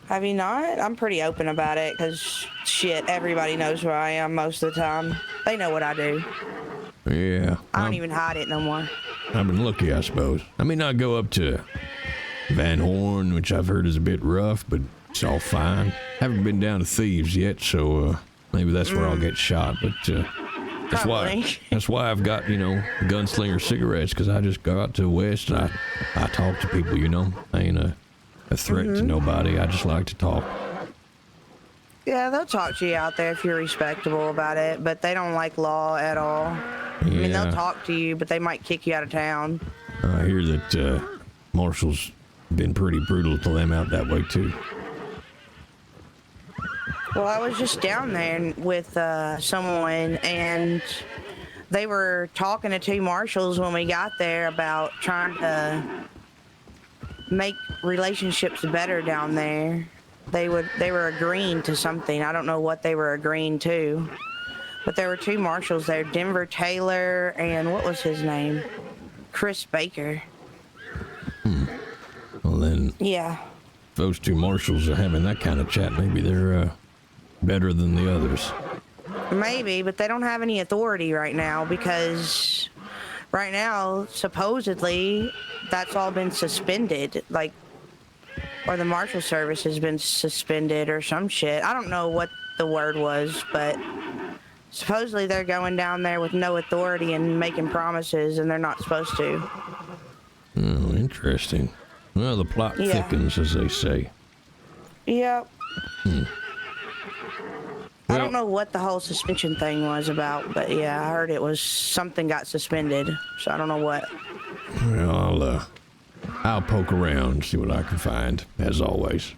Have you not? I'm pretty open about it, because, shit, everybody knows who I am most of the time. They know what I do. Yeah. I don't even hide it no more. I've been lucky, I suppose. I may not go up to Van Horn, which I've heard is a bit rough, but it's all fine. Haven't been down to Thieves yet, so maybe that's where I'll get shot, but that's why I've got, you know, gunslinger cigarettes, because I just go out to the West and I talk to people, you know? I ain't a threat to nobody. I just like to talk. Yeah, they'll talk to you out there if you're respectable about it, but they don't like law at all. Yeah. I mean, they'll talk to you, but they might kick you out of town. I hear that Marshall's been pretty brutal to them out that way, too. Well, I was just down there with someone, and they were talking to two marshals when we got there about trying to make relationships better down there. They were agreeing to something. I don't know what they were agreeing to, but there were two marshals there, Denver Taylor and what was his name? Chris Baker. Well, then, Yeah. if those two marshals are having that kind of chat, maybe they're better than the others. Maybe, but they don't have any authority right now because right now, supposedly, that's all been suspended, like, or the Marshal Service has been suspended or some shit. I don't know what the word was, but supposedly they're going down there with no authority and making promises, and they're not supposed to. Oh, interesting. Well, the plot thickens, as they say. Yep. Well, I don't know what the whole suspension thing was about, but yeah, I heard it was something got suspended, so I don't know what. Well, I'll poke around, see what I can find, as always.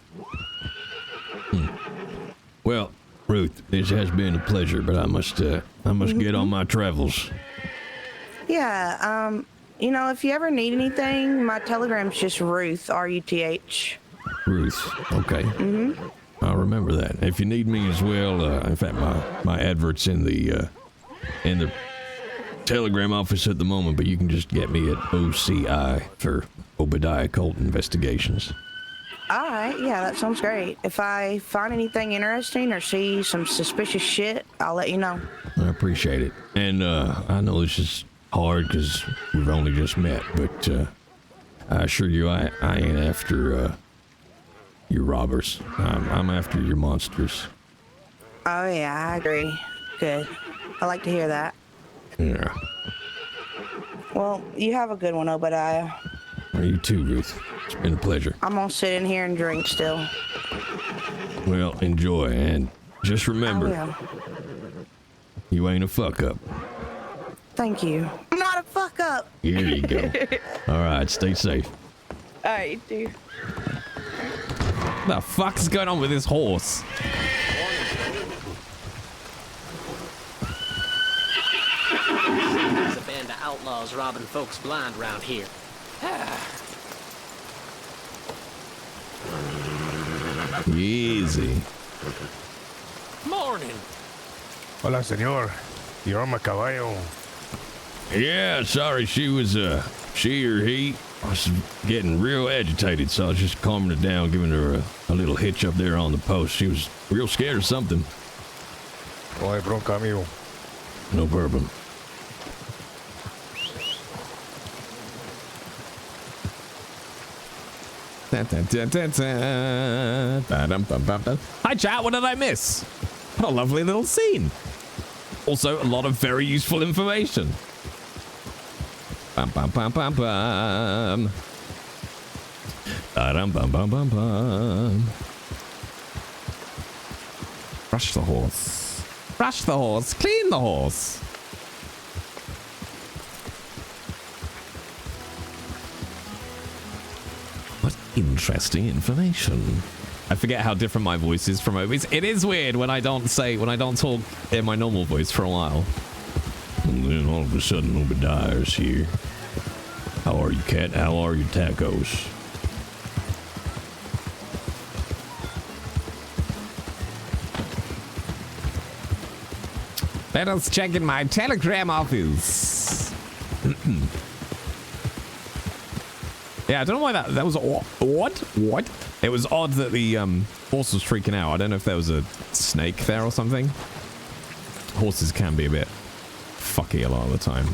Well, Ruth, this has been a pleasure, but I must get on my travels. Yeah, you know, if you ever need anything, my Telegram's just Ruth, R-U-T-H. Ruth, okay. I'll remember that. If you need me as well, in fact, my advert's in the Telegram office at the moment, but you can just get me at OCI for Obidiah Colt Investigations. All right, yeah, that sounds great. If I find anything interesting or see some suspicious shit, I'll let you know. I appreciate it. And I know this is hard because we've only just met, but I assure you I ain't after your robbers. I'm after your monsters. Oh yeah, I agree. Good. I like to hear that. Yeah. Well, you have a good one, Obidiah. You too, Ruth. It's been a pleasure. I'm gonna sit in here and drink still. Well, enjoy, and just remember, you ain't a fuck up. Thank you. I'm not a fuck up. Here you go. All right, stay safe. All right, you too. What the fuck is going on with this horse? There's a band of outlaws robbing folks blind around here. Easy. Morning. Hola, señor. You're on my caballo. Yeah, sorry, she or he was getting real agitated, so I was just calming her down, giving her a little hitch up there on the post. She was real scared of something. No hay bronca, amigo. No problem. Hi chat, what did I miss? What a lovely little scene. Also, a lot of very useful information. Bum bum bum bum bum. Bum bum bum bum bum. Brush the horse. Brush the horse. Clean the horse. What interesting information. I forget how different my voice is from Obi's. It is weird when I don't talk in my normal voice for a while. And then all of a sudden, Obidiah's here. How are you, cat? How are your tacos? Let us check in my telegram office. Yeah, I don't know why that was what? It was odd that the horse was freaking out. I don't know if there was a snake there or something. Horses can be a bit fucky a lot of the time.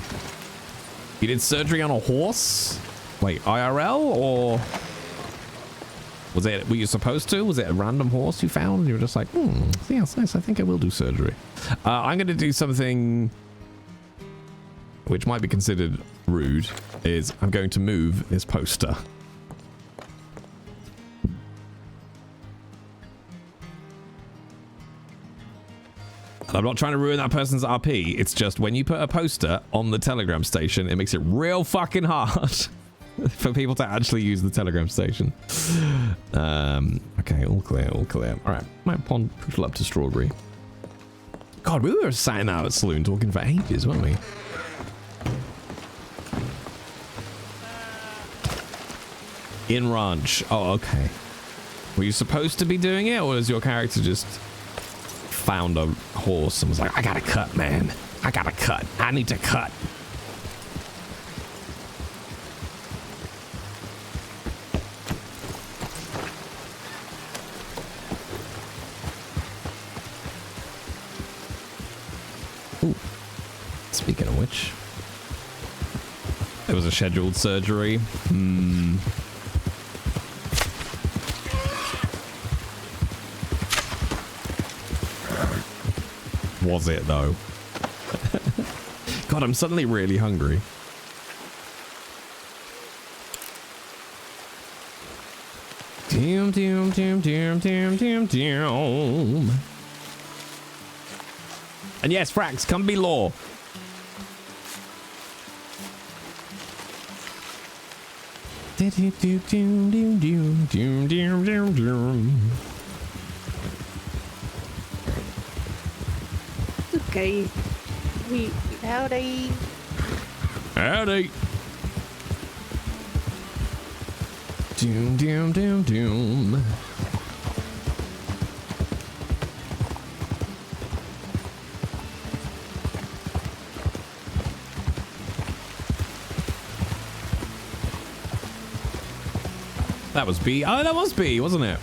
You did surgery on a horse? Wait, IRL or was it? Were you supposed to? Was it a random horse you found and you were just like, yeah, it's nice. I think I will do surgery. I'm going to do something which might be considered rude. Is I'm going to move this poster. And I'm not trying to ruin that person's RP. It's just when you put a poster on the Telegram station, it makes it real fucking hard for people to actually use the Telegram station. Okay, all clear, all clear. All right, might push up to Strawberry. God, we were sat out at Saloon talking for ages, weren't we? In ranch. Oh, okay. Were you supposed to be doing it, or was your character just found a horse and was like, I gotta cut, man. I gotta cut. I need to cut. Ooh. Speaking of which, there was a scheduled surgery. Was it though? God, I'm suddenly really hungry. Doom, doom, doom, doom, doom, doom, doom. And yes, Frax, come be law. Okay. Howdy. Howdy. Doom, doom, doom, doom. That was B. Oh, that was B, wasn't it?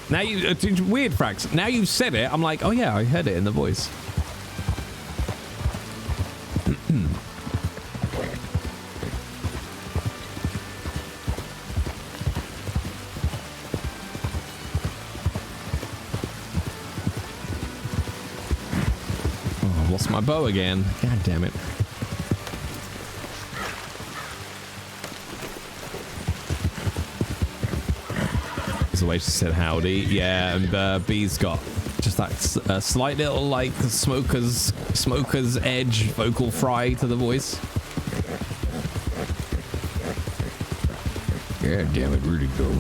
Now you, it's weird, Frax. Now you've said it, I'm like, oh yeah, I heard it in the voice. I've lost my bow again. God damn it. There's a way she said howdy. Yeah, and B's got just that slight little like smoker's edge vocal fry to the voice. Yeah, damn it, where'd he go?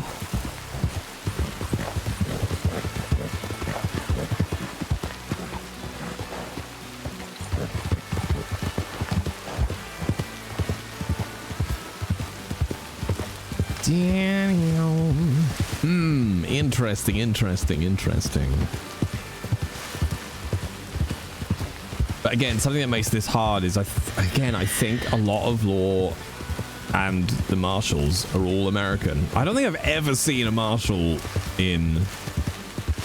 Daniel. Interesting. But again, something that makes this hard is I think a lot of law and the marshals are all American. I don't think I've ever seen a marshal in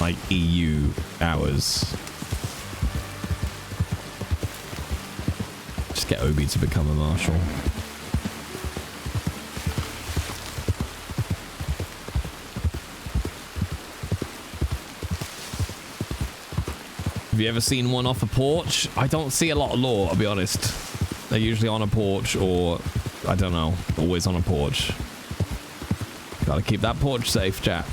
like EU hours. Just get Obi to become a marshal. Have you ever seen one off a porch? I don't see a lot of law, I'll be honest. They're usually on a porch or, I don't know, always on a porch. Gotta keep that porch safe, chat.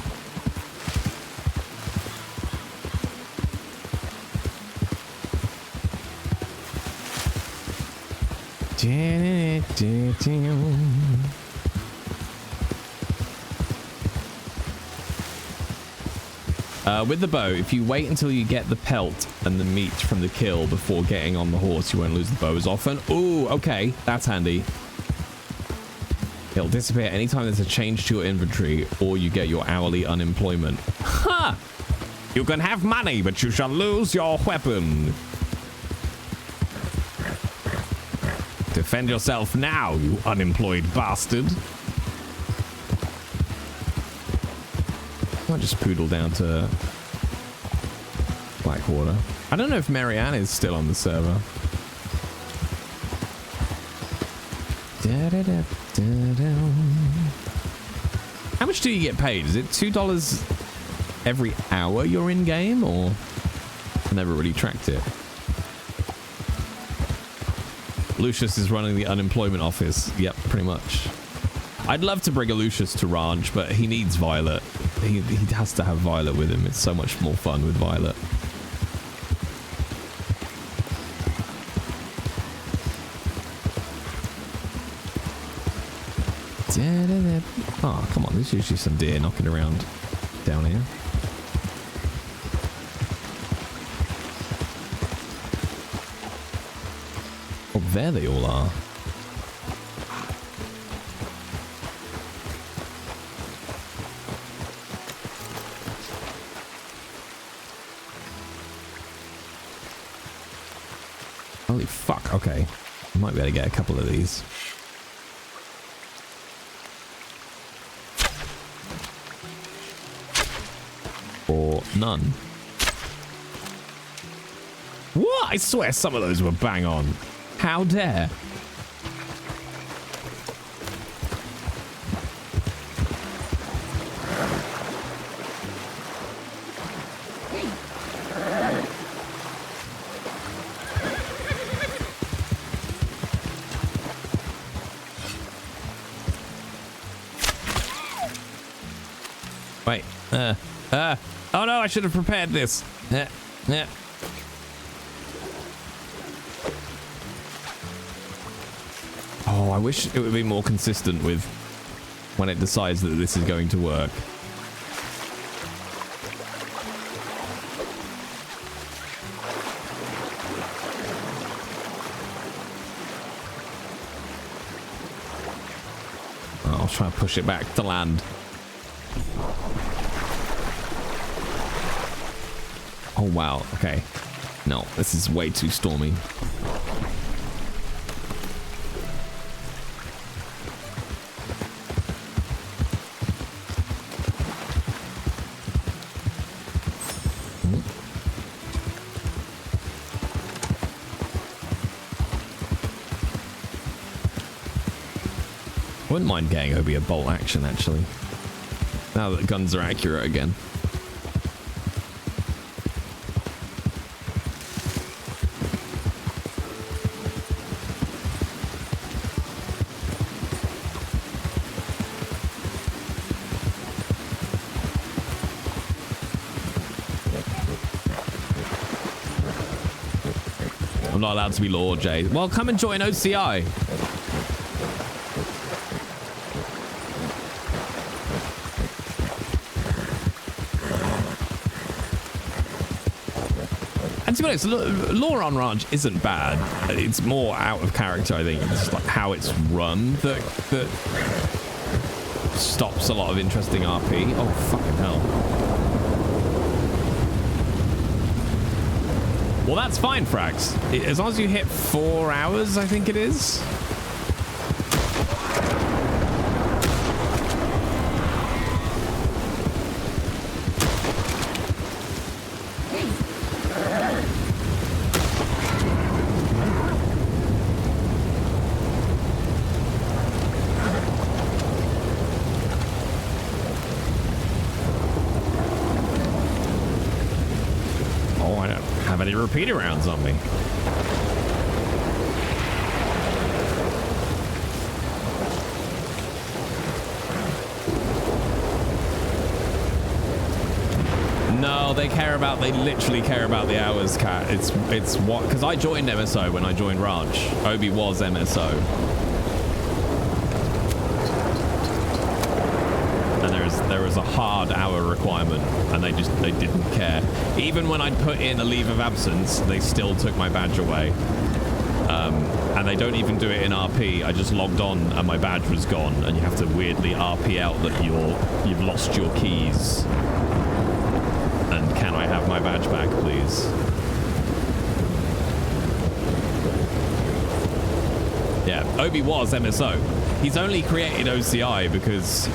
With the bow, if you wait until you get the pelt and the meat from the kill before getting on the horse, you won't lose the bow as often. Ooh, okay, that's handy. It'll disappear anytime there's a change to your inventory or you get your hourly unemployment. Ha! You can have money, but you shall lose your weapon. Defend yourself now, you unemployed bastard. I might just poodle down to Blackwater. I don't know if Marianne is still on the server. How much do you get paid? Is it $2 every hour you're in game, or I never really tracked it? Lucius is running the unemployment office. Yep, pretty much. I'd love to bring a Lucius to Ranch, but he needs Violet. He has to have Violet with him. It's so much more fun with Violet. Oh, come on. There's usually some deer knocking around down here. Oh, there they all are. Holy fuck, okay. I might be able to get a couple of these. Or none. What? I swear some of those were bang on. How dare? Wait, oh no, I should have prepared this. Oh, I wish it would be more consistent with when it decides that this is going to work. I'll try and push it back to land. Oh, wow. Okay. No, this is way too stormy. I wouldn't mind getting Obi a bolt action, actually. Now that guns are accurate again. I'm not allowed to be Lord Jay. Well, come and join OCI. And to be honest, lore on Ranch isn't bad. It's more out of character, I think. It's like how it's run that stops a lot of interesting RP. Oh, fucking hell. Well, that's fine, Frax. As long as you hit 4 hours, I think it is. Repeater rounds on me. No, they literally care about the hours, Cat. It's what, because I joined MSO when I joined Ranch. Obi was MSO. There was a hard hour requirement, and they didn't care. Even when I'd put in a leave of absence, they still took my badge away. And they don't even do it in RP. I just logged on and my badge was gone, and you have to weirdly RP out that you've lost your keys. And can I have my badge back, please? Yeah, Obi was MSO. He's only created OCI because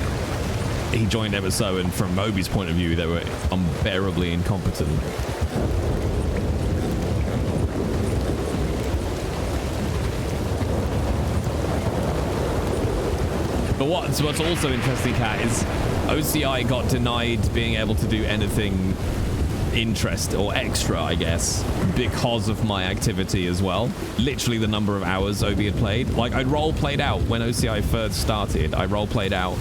he joined MSO, and from Obi's point of view, they were unbearably incompetent. But what's also interesting, Kat, is OCI got denied being able to do anything interest or extra, I guess, because of my activity as well. Literally the number of hours Obi had played. Like, I'd role-played out when OCI first started. I role-played out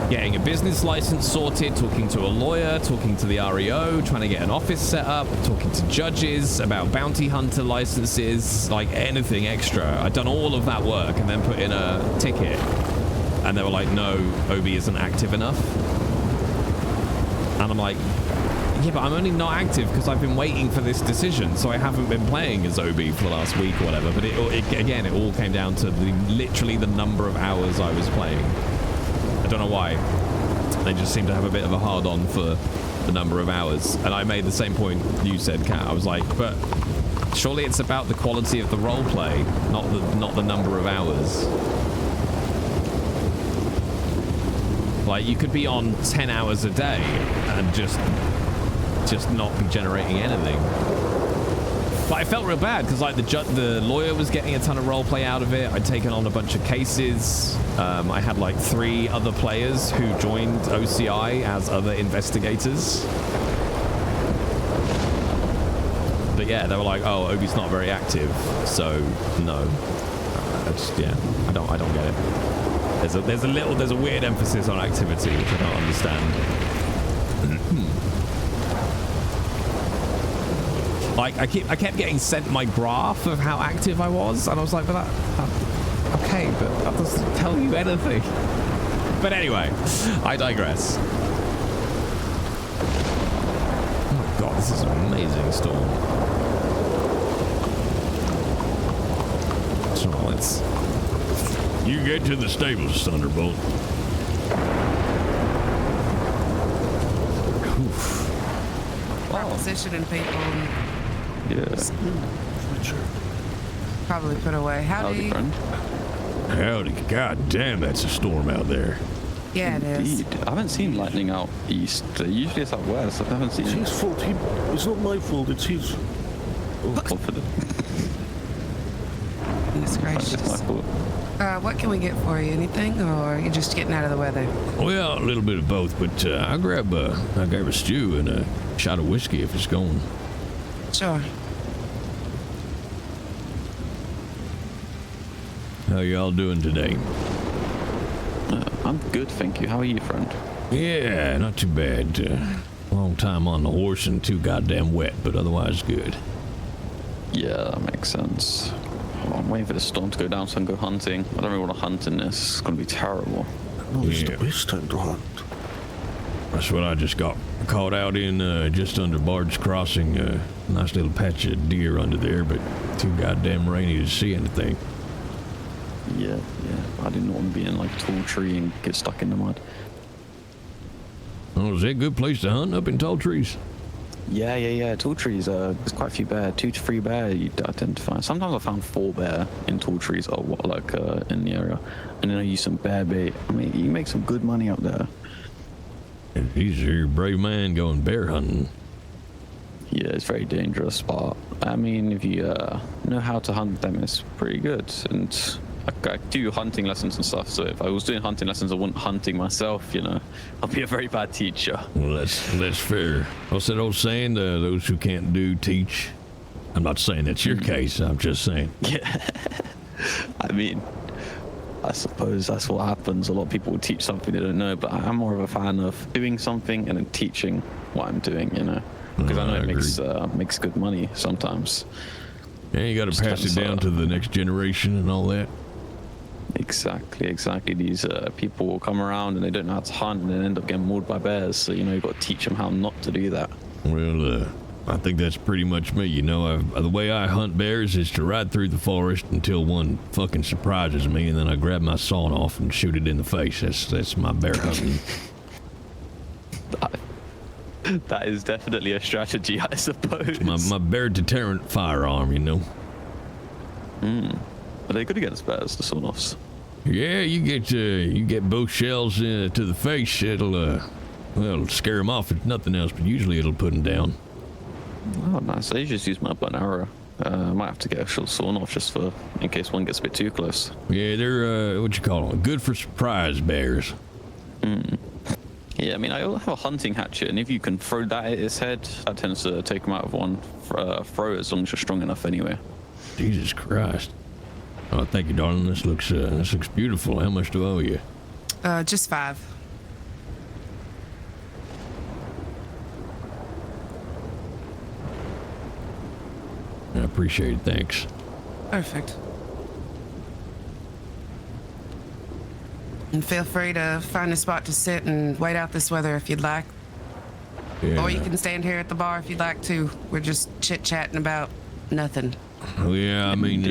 getting a business license sorted, talking to a lawyer, talking to the REO, trying to get an office set up, talking to judges about bounty hunter licenses, like anything extra. I'd done all of that work and then put in a ticket. And they were like, no, Obi isn't active enough. And I'm like, yeah, but I'm only not active because I've been waiting for this decision, so I haven't been playing as Obi for the last week or whatever. But again, it all came down to literally the number of hours I was playing. I don't know why. They just seem to have a bit of a hard-on for the number of hours. And I made the same point you said, Kat. I was like, but surely it's about the quality of the roleplay, not the number of hours. Like, you could be on 10 hours a day and just not be generating anything. But I felt real bad because like the lawyer was getting a ton of roleplay out of it. I'd taken on a bunch of cases. I had like 3 other players who joined OCI as other investigators. But yeah, they were like, "Oh, Obi's not very active, so no." I don't get it. There's a weird emphasis on activity which I don't understand. Like, I kept getting sent my graph of how active I was, and I was like, but okay, but that doesn't tell you anything. But anyway, I digress. Oh god, this is an amazing storm. So let's... You get to the stables, Thunderbolt. Positioning people. Yeah. Probably put away. Howdy, friend. Howdy. God damn, that's a storm out there. Yeah, it is. Indeed. I haven't seen lightning out east. Usually it's out west. I haven't seen it. It's his fault. It's not my fault. It's his. Oh, confident. Goodness gracious. It's my fault. What can we get for you? Anything, or are you just getting out of the weather? Well, a little bit of both, but I'll grab a stew and a shot of whiskey if it's going. Sure. How y'all doing today? I'm good, thank you. How are you, friend? Yeah, not too bad. Long time on the horse and too goddamn wet, but otherwise good. Yeah, that makes sense. Well, I'm waiting for the storm to go down so I can go hunting. I don't really want to hunt in this. It's going to be terrible. No, it's the best time to hunt. That's what I just got caught out in just under Bard's Crossing. Nice little patch of deer under there, but too goddamn rainy to see anything. Yeah. I didn't want to be in like a tall tree and get stuck in the mud. Oh, is that a good place to hunt up in tall trees? Yeah. Tall trees, there's quite a few bear. 2 to 3 bear you'd identify. Sometimes I found 4 bear in tall trees or like in the area. And then I used some bear bait. I mean, you can make some good money up there. He's a brave man going bear hunting. Yeah, it's very dangerous, but I mean, if you know how to hunt them, it's pretty good. And I do hunting lessons and stuff, so if I was doing hunting lessons, I wouldn't hunting myself, you know. I'll be a very bad teacher. Well, that's fair. What's that old saying? Those who can't do, teach. I'm not saying that's your case. I'm just saying. Yeah. I mean, I suppose that's what happens. A lot of people will teach something they don't know, but I'm more of a fan of doing something and then teaching what I'm doing, you know. Because I know it makes good money sometimes. Yeah, you got to pass it down to the next generation and all that. Exactly. These people will come around and they don't know how to hunt and then end up getting mauled by bears. So, you know, you've got to teach them how not to do that. Well, I think that's pretty much me. You know, the way I hunt bears is to ride through the forest until one fucking surprises me, and then I grab my sawn off and shoot it in the face. That's my bear hunting. That is definitely a strategy, I suppose. My bear deterrent firearm, you know. Are they good against bears, the sawn-offs? Yeah, you get both shells to the face. It'll scare them off if nothing else, but usually it'll put them down. Oh, nice. I just use my bow and arrow. I might have to get a short sawn-off just in case one gets a bit too close. Yeah, they're what you call them? Good for surprise bears. Yeah, I mean, I have a hunting hatchet, and if you can throw that at its head, that tends to take them out of one throw as long as you're strong enough anyway. Jesus Christ. Oh, thank you, darling. This looks beautiful. How much do I owe you? Just 5. I appreciate it. Thanks. Perfect. And feel free to find a spot to sit and wait out this weather if you'd like. Yeah. Or you can stand here at the bar if you'd like to. We're just chit-chatting about nothing. Well, yeah, I mean,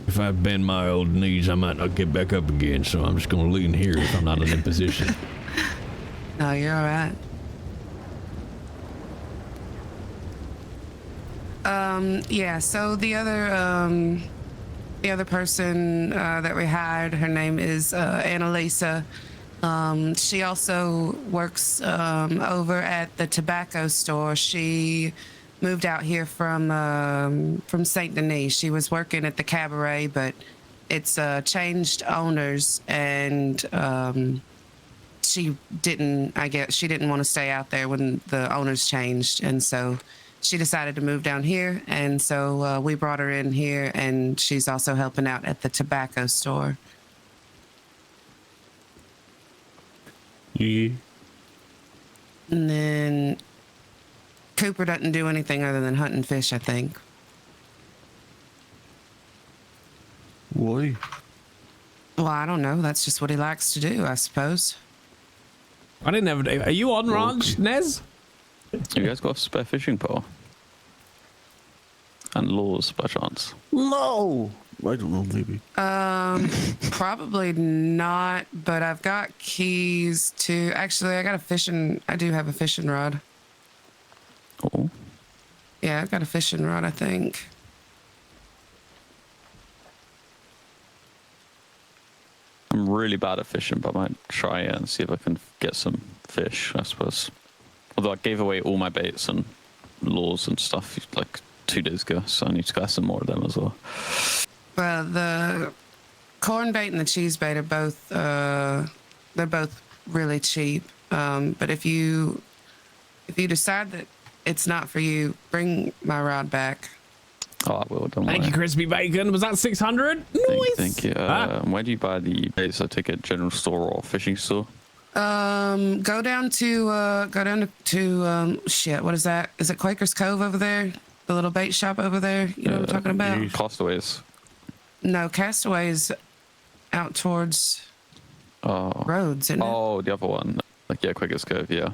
if I bend my old knees, I might not get back up again, so I'm just going to lean here if I'm not in a position. No, you're all right. Yeah, so the other person that we hired, her name is Annalisa. She also works over at the tobacco store. She moved out here from Saint Denis. She was working at the cabaret, but it's changed owners, and she didn't want to stay out there when the owners changed, and so she decided to move down here, and so we brought her in here, and she's also helping out at the tobacco store. Yeah. And then Cooper doesn't do anything other than hunt and fish, I think. Why? Well, I don't know. That's just what he likes to do, I suppose. I didn't have a... Are you on ranch, Nez? You guys got a spare fishing pole? And laws, by chance? No! I don't know, maybe. Probably not, but I've got keys to... Actually, I do have a fishing rod. Oh. Yeah, I've got a fishing rod, I think. I'm really bad at fishing, but I might try it and see if I can get some fish, I suppose. Although I gave away all my baits and lures and stuff like 2 days ago, so I need to get some more of them as well. Well, the corn bait and the cheese bait are both they're both really cheap. But if you decide that it's not for you, bring my rod back. Oh, I will. Don't worry. Thank you, Crispy Bacon. Was that 600? Nice. Thank you. Where do you buy the baits? I take it general store or fishing store? Go down to shit. What is that? Is it Quaker's Cove over there? The little bait shop over there. You know what I'm talking about? Castaways. No, Castaways out towards Roads, isn't it? Oh, the other one. Like, yeah, Quickest Cove, yeah.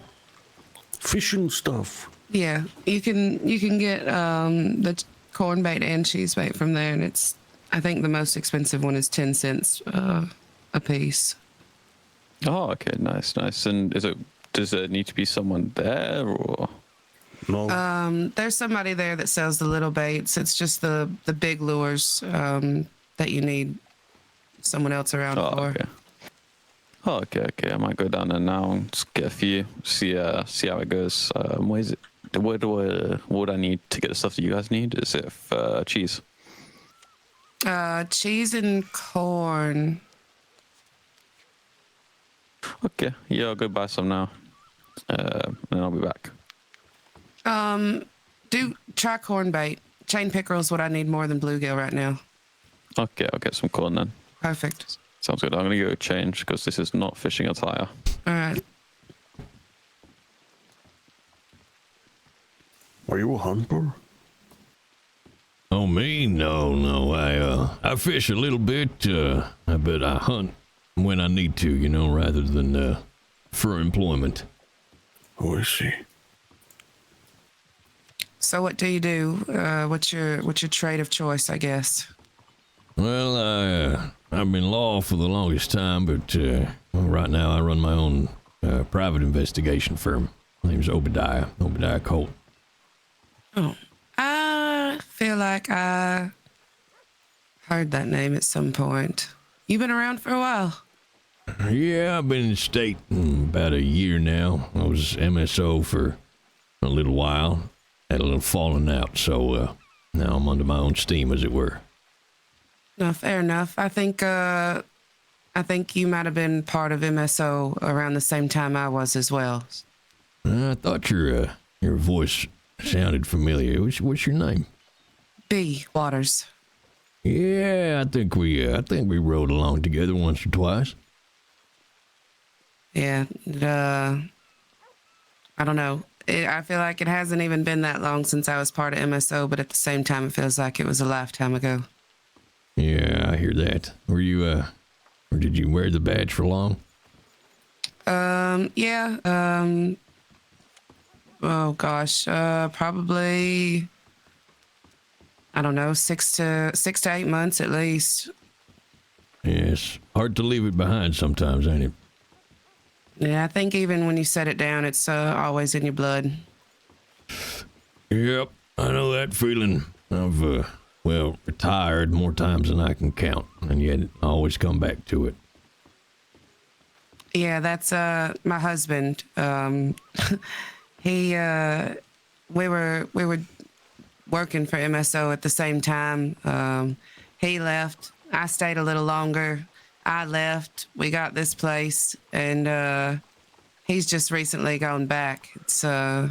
Fishing stuff. Yeah, you can get the corn bait and cheese bait from there, and it's, I think the most expensive one is 10 cents a piece. Oh, okay, nice. And does there need to be someone there, or? No. There's somebody there that sells the little baits. It's just the big lures that you need someone else around for. Okay. Oh, okay. I might go down there now and just get a few, see how it goes. What is it? What would I need to get the stuff that you guys need? Is it cheese? Cheese and corn. Okay, yeah, I'll go buy some now, and then I'll be back. Try corn bait. Chain pickerel is what I need more than bluegill right now. Okay, I'll get some corn then. Perfect. Sounds good. I'm gonna go change because this is not fishing attire. All right. Are you a hunter? Oh, me? No. I fish a little bit, but I hunt when I need to, you know, rather than for employment. Oh, I see. So what do you do? What's your trade of choice, I guess? Well, I've been law for the longest time, but right now I run my own private investigation firm. My name's Obidiah Colt. Oh, I feel like I heard that name at some point. You've been around for a while. Yeah, I've been in the state about a year now. I was MSO for a little while. Had a little falling out, so now I'm under my own steam, as it were. No, fair enough. I think you might have been part of MSO around the same time I was as well. I thought your voice sounded familiar. What's your name? B. Waters. Yeah, I think we rode along together once or twice. Yeah, I don't know. I feel like it hasn't even been that long since I was part of MSO, but at the same time, it feels like it was a lifetime ago. Yeah, I hear that. Were you, or did you wear the badge for long? Yeah, oh gosh, probably, I don't know, 6 to 8 months at least. Yes, hard to leave it behind sometimes, ain't it? Yeah, I think even when you set it down, it's always in your blood. Yep, I know that feeling. I've, retired more times than I can count, and yet I always come back to it. Yeah, that's my husband. We were working for MSO at the same time. He left. I stayed a little longer. I left. We got this place, and he's just recently gone back. It's I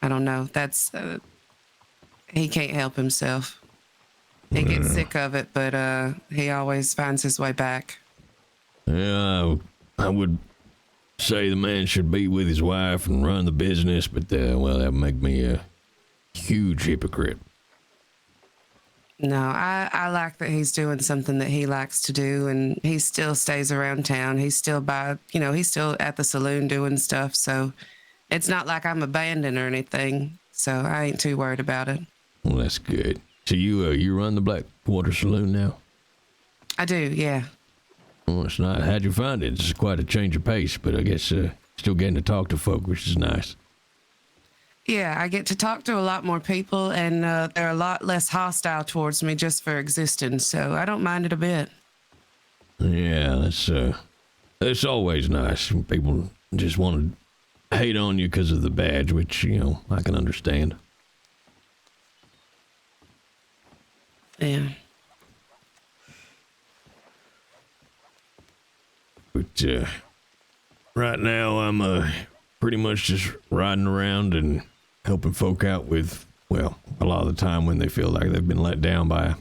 don't know. That's he can't help himself. He gets sick of it, but he always finds his way back. Yeah, I would say the man should be with his wife and run the business, but that would make me a huge hypocrite. No, I like that he's doing something that he likes to do, and he still stays around town. He's still he's still at the saloon doing stuff, so it's not like I'm abandoned or anything, so I ain't too worried about it. Well, that's good. So you run the Blackwater Saloon now? I do, yeah. Well, it's not. How'd you find it? It's quite a change of pace, but I guess still getting to talk to folk, which is nice. Yeah, I get to talk to a lot more people, and they're a lot less hostile towards me just for existing, so I don't mind it a bit. Yeah, that's always nice when people just want to hate on you because of the badge, which, I can understand. Yeah. But right now I'm pretty much just riding around and helping folk out with, a lot of the time when they feel like they've been let down by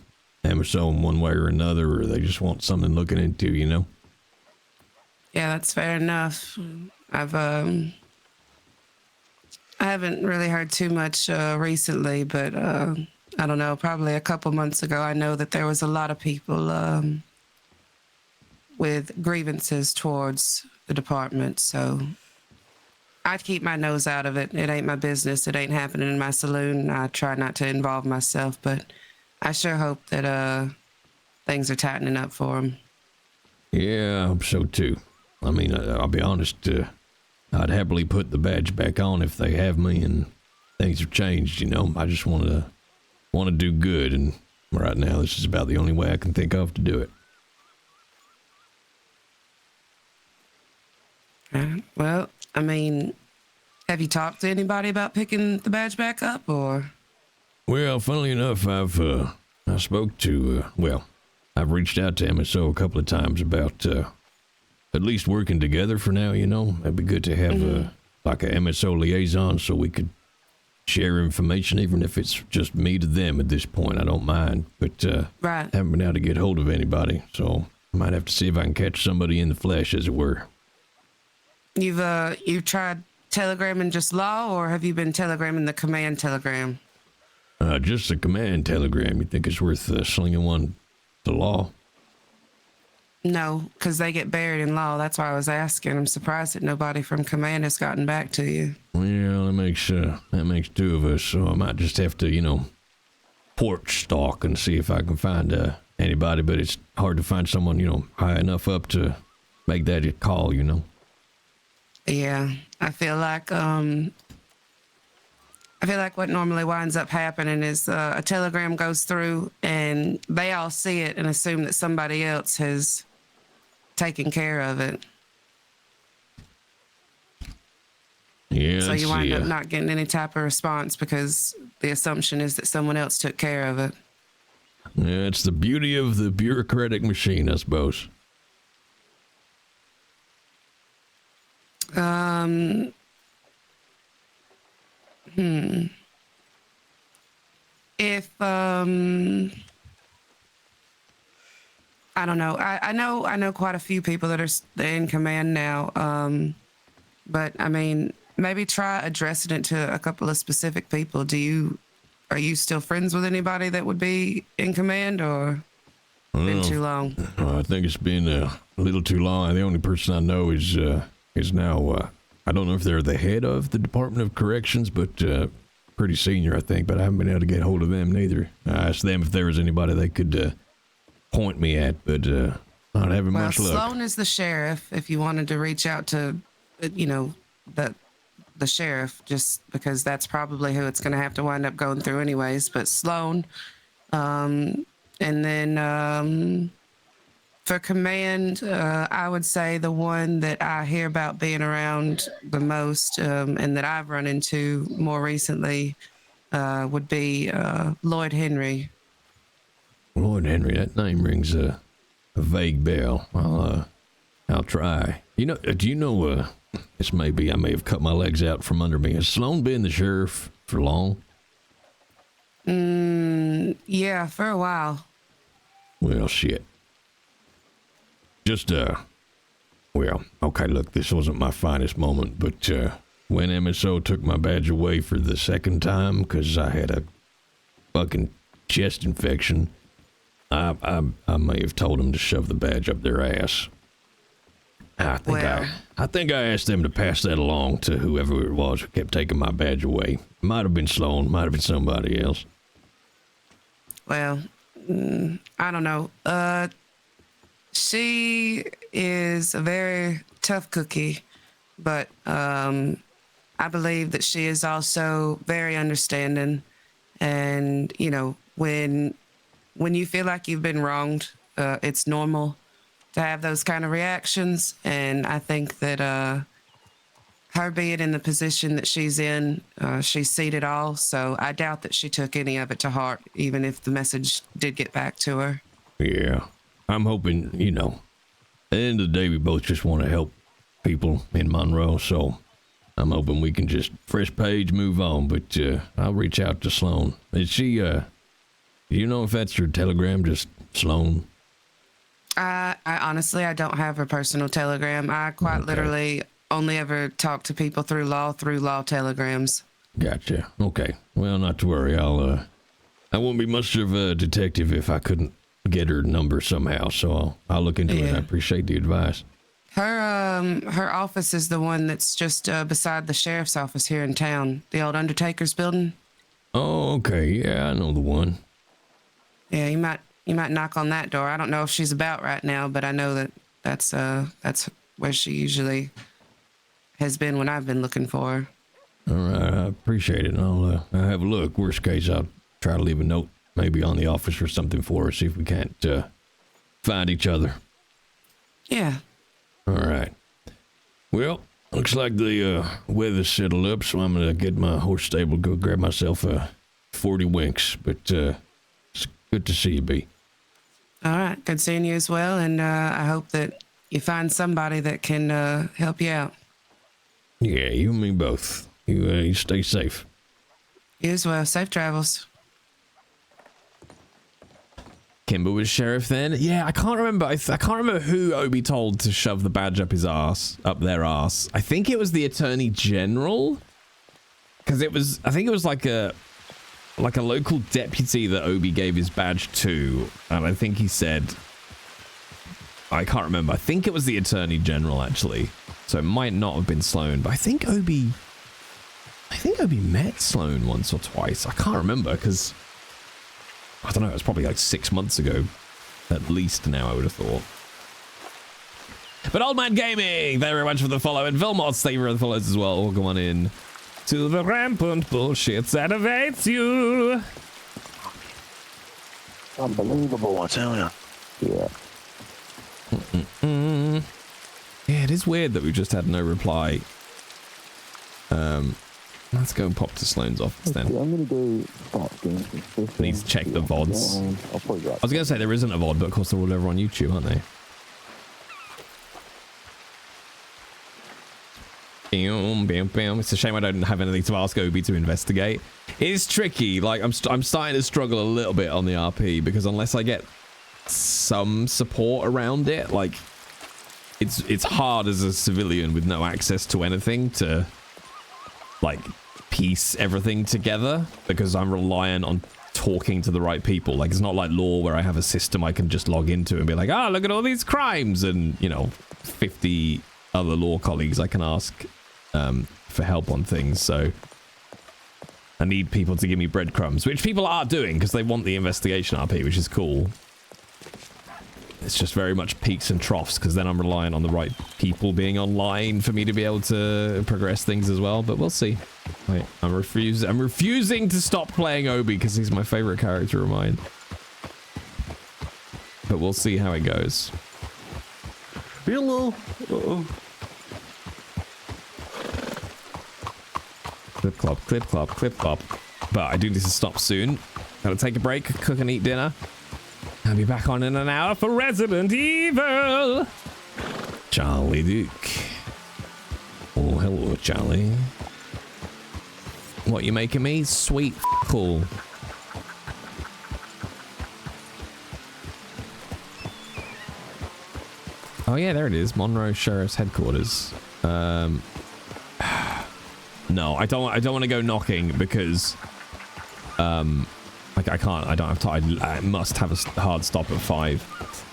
MSO in one way or another, or they just want something looking into, Yeah, that's fair enough. I've I haven't really heard too much recently, but I don't know, probably a couple months ago, I know that there was a lot of people with grievances towards the department, so I'd keep my nose out of it. It ain't my business. It ain't happening in my saloon. I try not to involve myself, but I sure hope that things are tightening up for them. Yeah, I hope so too. I mean, I'll be honest, I'd happily put the badge back on if they have me and things have changed, you know. I just want to do good, and right now this is about the only way I can think of to do it. Well, I mean, have you talked to anybody about picking the badge back up, or? Well, funnily enough, I spoke to, I've reached out to MSO a couple of times about at least working together for now, you know. It'd be good to have like a MSO liaison so we could share information, even if it's just me to them at this point. I don't mind, but right. Haven't been able to get hold of anybody, so I might have to see if I can catch somebody in the flesh, as it were. You've tried telegramming just law, or have you been telegramming the command telegram? Just the command telegram. You think it's worth slinging one to law? No, because they get buried in law. That's why I was asking. I'm surprised that nobody from command has gotten back to you. Well, that makes two of us, so I might just have to, you know, porch stalk and see if I can find anybody. But it's hard to find someone, you know, high enough up to make that a call, you know. Yeah, I feel like what normally winds up happening is a telegram goes through and they all see it and assume that somebody else has taken care of it. Yeah. So you wind up not getting any type of response because the assumption is that someone else took care of it. Yeah, it's the beauty of the bureaucratic machine, I suppose. If I don't know. I know quite a few people that are in command now. But I mean, maybe try addressing it to a couple of specific people. Are you still friends with anybody that would be in command, or been too long? I think it's been a little too long. The only person I know is now, I don't know if they're the head of the Department of Corrections, but pretty senior, I think, but I haven't been able to get hold of them neither. I asked them if there was anybody they could point me at, but not having much luck. Sloan is the sheriff. If you wanted to reach out to, you know, the sheriff, just because that's probably who it's going to have to wind up going through anyways. But Sloan, and then for command, I would say the one that I hear about being around the most, and that I've run into more recently, would be Lloyd Henry. Lloyd Henry, that name rings a vague bell. I'll try. You know, do you know, I may have cut my legs out from under me. Has Sloan been the sheriff for long? Yeah, for a while. Well, shit. Just, okay, look, this wasn't my finest moment, but when MSO took my badge away for the second time because I had a fucking chest infection, I may have told them to shove the badge up their ass. I think I asked them to pass that along to whoever it was who kept taking my badge away. Might have been Sloan, might have been somebody else. Well, I don't know. She is a very tough cookie, but I believe that she is also very understanding. And, you know, when you feel like you've been wronged, it's normal to have those kind of reactions. And I think that her being in the position that she's in, she's seen it all. So I doubt that she took any of it to heart, even if the message did get back to her. Yeah. I'm hoping, you know, at the end of the day, we both just want to help people in Monroe, so I'm hoping we can just fresh page, move on, but I'll reach out to Sloan. Is she, do you know if that's her telegram, just Sloan? I honestly, I don't have her personal telegram. I quite literally only ever talk to people through law telegrams. Gotcha. Okay. Well, not to worry. I won't be much of a detective if I couldn't get her number somehow. So I'll look into it. I appreciate the advice. Her office is the one that's just beside the sheriff's office here in town, the old Undertaker's building. Oh, okay. Yeah, I know the one. Yeah, you might knock on that door. I don't know if she's about right now, but I know that's where she usually has been when I've been looking for her. All right, I appreciate it. I'll have a look. Worst case, I'll try to leave a note, maybe on the office or something for her, see if we can't find each other. Yeah. All right. Well, looks like the weather's settled up, so I'm gonna get my horse stable, go grab myself 40 winks. But it's good to see you, B. All right, good seeing you as well, and I hope that you find somebody that can help you out. Yeah, you and me both. You stay safe. You as well. Safe travels. Kimber was sheriff then. Yeah, I can't remember. I can't remember who Obi told to shove the badge up their ass. I think it was the attorney general, because I think it was like a local deputy that Obi gave his badge to, and I think he said, I can't remember. I think it was the attorney general actually, so it might not have been Sloan, but I think Obi met Sloan once or twice. I can't remember because I don't know. It was probably like 6 months ago, at least. Now I would have thought. But Old Man Gaming, thank you very much for the follow, and Vilmos, thank you for the follows as well. We'll go on in to the rampant bullshit that awaits you. Unbelievable, I tell you. Yeah. Yeah, it is weird that we just had no reply. Let's go and pop to Sloan's office then. I'm gonna go start doing some Need to check the VODs. I was gonna say there isn't a VOD, but of course they're all over on YouTube, aren't they? It's a shame I don't have anything to ask Obi to investigate. It is tricky. Like I'm starting to struggle a little bit on the RP because unless I get some support around it, like it's hard as a civilian with no access to anything to like piece everything together because I'm reliant on talking to the right people. Like it's not like law where I have a system I can just log into and be like, ah, look at all these crimes, and you know, 50 other law colleagues I can ask for help on things. So I need people to give me breadcrumbs, which people are doing because they want the investigation RP, which is cool. It's just very much peaks and troughs because then I'm relying on the right people being online for me to be able to progress things as well. But we'll see. Wait, I'm refusing to stop playing Obi because he's my favorite character of mine. But we'll see how it goes. Hello. Clip clop, clip clop, clip clop. But I do need to stop soon. Gotta take a break, cook and eat dinner. I'll be back on in an hour for Resident Evil. Charlie Duke. Oh, hello, Charlie. What you making me? Sweet cool. Oh yeah, there it is. Monroe Sheriff's Headquarters. No, I don't want to go knocking because like I can't. I don't have time. I must have a hard stop at 5.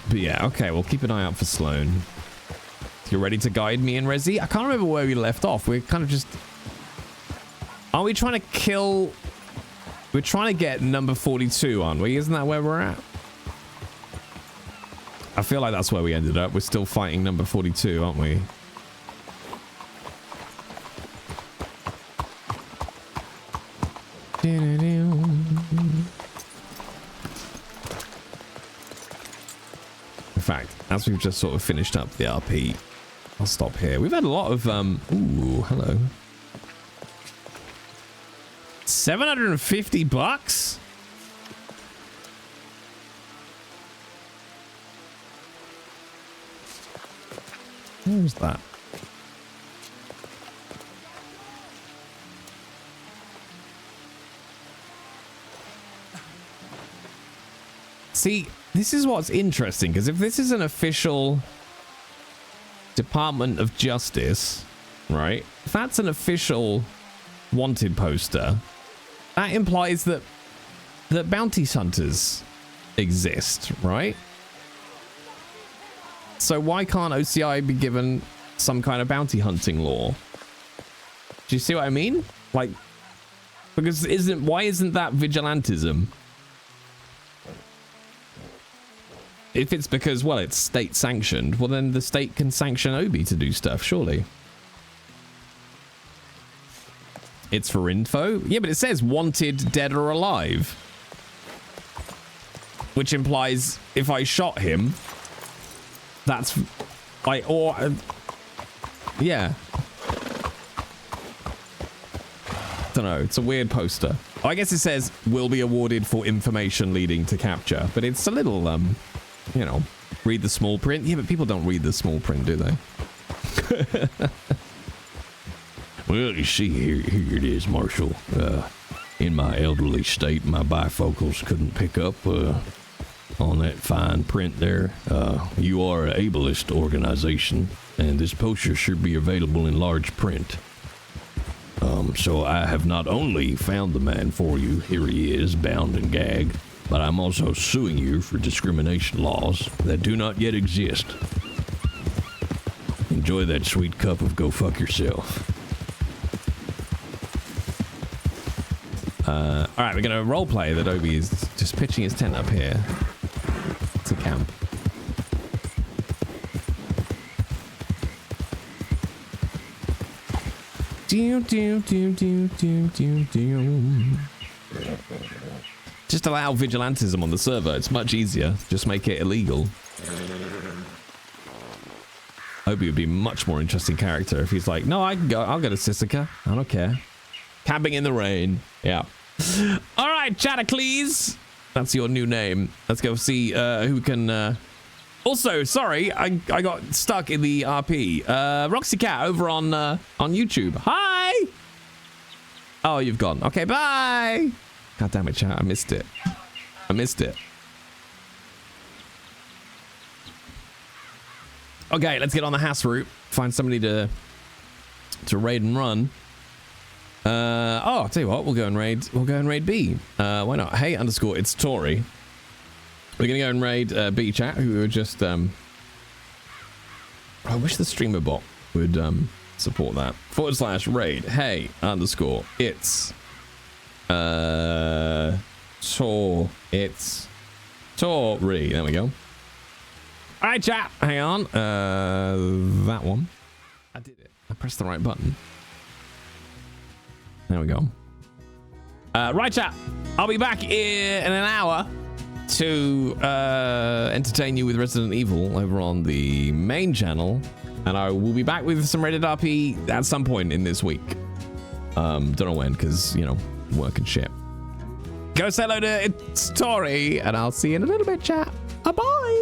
But yeah, okay. We'll keep an eye out for Sloan. You're ready to guide me in Resi? I can't remember where we left off. We're kind of just. Are we trying to kill? We're trying to get number 42, aren't we? Isn't that where we're at? I feel like that's where we ended up. We're still fighting number 42, aren't we? In fact, as we've just sort of finished up the RP, I'll stop here. We've had a lot of ooh, hello. $750? Where's that? See, this is what's interesting, because if this is an official Department of Justice, right? If that's an official wanted poster, that implies that bounty hunters exist, right? So why can't OCI be given some kind of bounty hunting law? Do you see what I mean? Like, because why isn't that vigilantism? If it's because, well, it's state sanctioned, well then the state can sanction Obi to do stuff, surely. It's for info? Yeah, but it says wanted, dead or alive. Which implies if I shot him, that's like, yeah. Don't know, it's a weird poster. Oh, I guess it says will be awarded for information leading to capture, but it's a little, you know, read the small print. Yeah, but people don't read the small print, do they? Well, you see, here it is, Marshal. In my elderly state, my bifocals couldn't pick up on that fine print there. You are an ableist organization, and this poster should be available in large print. So I have not only found the man for you, here he is, bound and gagged, but I'm also suing you for discrimination laws that do not yet exist. Enjoy that sweet cup of go fuck yourself. All right, we're going to roleplay that Obi is just pitching his tent up here to camp. Just allow vigilantism on the server. It's much easier. Just make it illegal. Obi would be a much more interesting character if he's like, no, I can go. I'll go to Sisika. I don't care. Camping in the rain. Yeah. All right, Chattercleese. That's your new name. Let's go see who can... Also, sorry, I got stuck in the RP. Roxy Cat over on YouTube. Hi! Oh, you've gone. Okay, bye! God damn it, chat. I missed it. Okay, let's get on the house route. Find somebody to raid and run. I'll tell you what, we'll go and raid B. Why not? Hey, underscore, it's Tori. We're gonna go and raid B chat, who were just I wish the streamer bot would support that. /raid. Hey, underscore, it's it's Tori. There we go. Alright, chat, hang on. That one. I did it. I pressed the right button. There we go. Right, chat. I'll be back in an hour to entertain you with Resident Evil over on the main channel. And I will be back with some Rated RP at some point in this week. Don't know when, because, you know, work and shit. Go say hello to It's Tori, and I'll see you in a little bit, chat. Bye-bye.